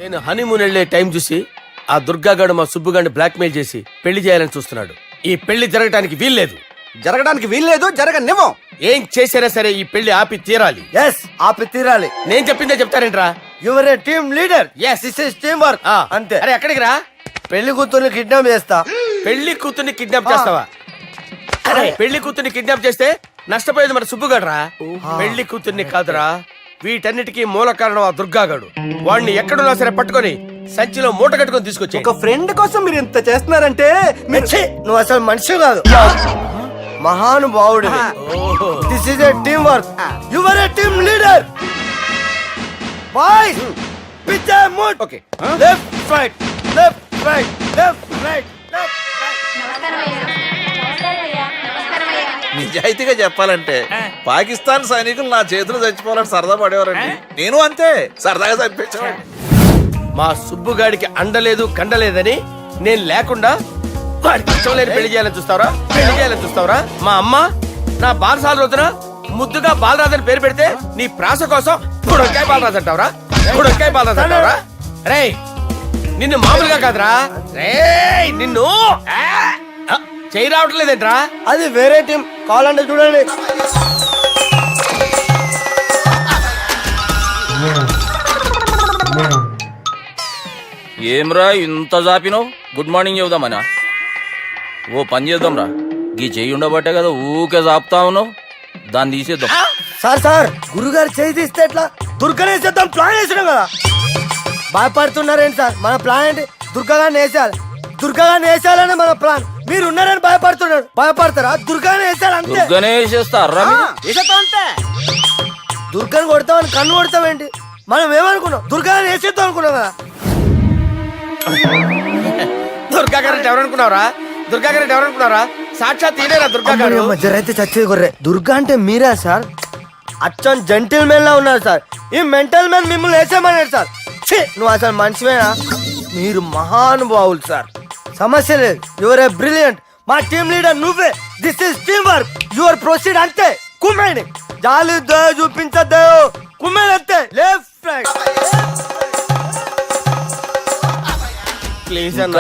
నేను హనీమూన్ వెళ్లే టైం చూసి ఆ దుర్గాగాడు మా సుబ్బుగాడిని బ్లాక్మెయిల్ చేసి పెళ్లి చేయాలని చూస్తున్నాడు. ఈ పెళ్లి జరగడానికి వీల్లేదు. జరగడానికి వీల్లేదు, జరగనివ్వం. ఏం చేసినా సరే ఈ పెళ్లి ఆపి తీరాలి. ఎస్, ఆపి తీరాలి. నేను చెప్పిందే చెప్తారేంట్రా? Your a team leader. Yes. This is team work. అంతే. అరే ఎక్కడికి రా? పెళ్లి కూతుర్ని కిడ్నాప్ చేస్తా. పెళ్లి కూతుర్ని కిడ్నాప్ చేస్తావా? అరే పెళ్లి కూతుర్ని కిడ్నాప్ చేస్తే నష్టపోయేది మన సుబ్బుగాడురా. పెళ్లి కూతుర్ని కాదురా, వీటన్నిటికీ మూల కారణం ఆ దుర్గాగాడు. వాడిని ఎక్కడున్నా సరే పట్టుకొని సంచిలో మూట కట్టుకొని తీసుకొచ్చి. ఒక ఫ్రెండ్ కోసం మీరు ఇంత చేస్తున్నారంటే నువ్వు అసలు మనిషి కాదు. మహానుభావుడు this is a team work you are a team leader boys పిచ్ మూడ్ okay left right left right left right నిజాయితీగా చెప్పాలంటే పాకిస్తాన్ సైనికులు నా చేతులు చచ్చిపోవాలని సరదా పడేవారండి. నేను అంతే సరదాగా చనిపించేవాడిని. మా సుబ్బుగాడికి అండలేదు కండలేదని నేను లేకుండా వాడికి ఇష్టం లేని పెళ్లి చేయాలని చూస్తావరా పెళ్లి చేయాలని చూస్తావరా మా అమ్మ నా బాలసాల రోజున ముద్దుగా బాలరాజు అని పేరు పెడితే నీ ప్రాస కోసం బుడొక్కాయ బాలరాజు అంటావరా బుడొక్కాయ బాలరాజు అంటావరా రేయ్ నిన్ను మామూలుగా కాదురా రేయ్ నిన్ను చేయి రావట్లేదేంట్రా అది వేరే టీం కావాలంటే చూడండి ఏమ్రా ఇంత జాపినావు గుడ్ మార్నింగ్ చెబుదామనా ఓ పని చేద్దాంరా గీ చెయ్యి ఉండబట్టే కదా ఊకే జాపుతా ఉన్నావు దాన్ని తీసేద్దాం సార్ గురుగారు చేయి తీస్తే ఎట్లా దుర్గనేసేద్దాం ప్లాన్ వేసినాం కదా భయపడుతున్నారేంటి సార్ మన ప్లాన్ ఏంటి దుర్గాగాన్ని వేసేయాలి దుర్గాగాన్ని వేసేయాలని మన ప్లాన్ మీరు ఉన్నారని భయపడుతున్నాడు భయపడతారా దుర్గానే వేసేయాలి అంతే దుర్గనే వేసేస్తారా వేసేద్దాం అంతే దుర్గాని కొడతామని కన్ను కొడతామేంటి మనం ఏమనుకున్నాం దుర్గాని వేసేద్దాం అనుకున్నాం కదా దుర్గా గారు ఎవరనుకున్నారా దుర్గా గారు ఎవరనుకున్నారా సాక్షాత్ తీరేరా దుర్గా గారు అయితే చచ్చేది కొర్రే దుర్గా అంటే మీరా సార్ అచ్చం జెంటిల్ మెన్ లా ఉన్నారు సార్ ఈ మెంటల్ మ్యాన్ మిమ్మల్ని వేసేమన్నాడు సార్ ఛీ, నువ్వు అసలు మనిషివేనా మీరు మహానుభావులు సార్ సమస్య లేదు యువర్ ఏ బ్రిలియంట్ మా టీమ్ లీడర్ నువ్వే this is team work your proceed అంతే కుమ్మేని జాలి చూపించద్దు కుమ్మేని అంతే లెఫ్ట్ రైట్ ప్లీజ్ అన్న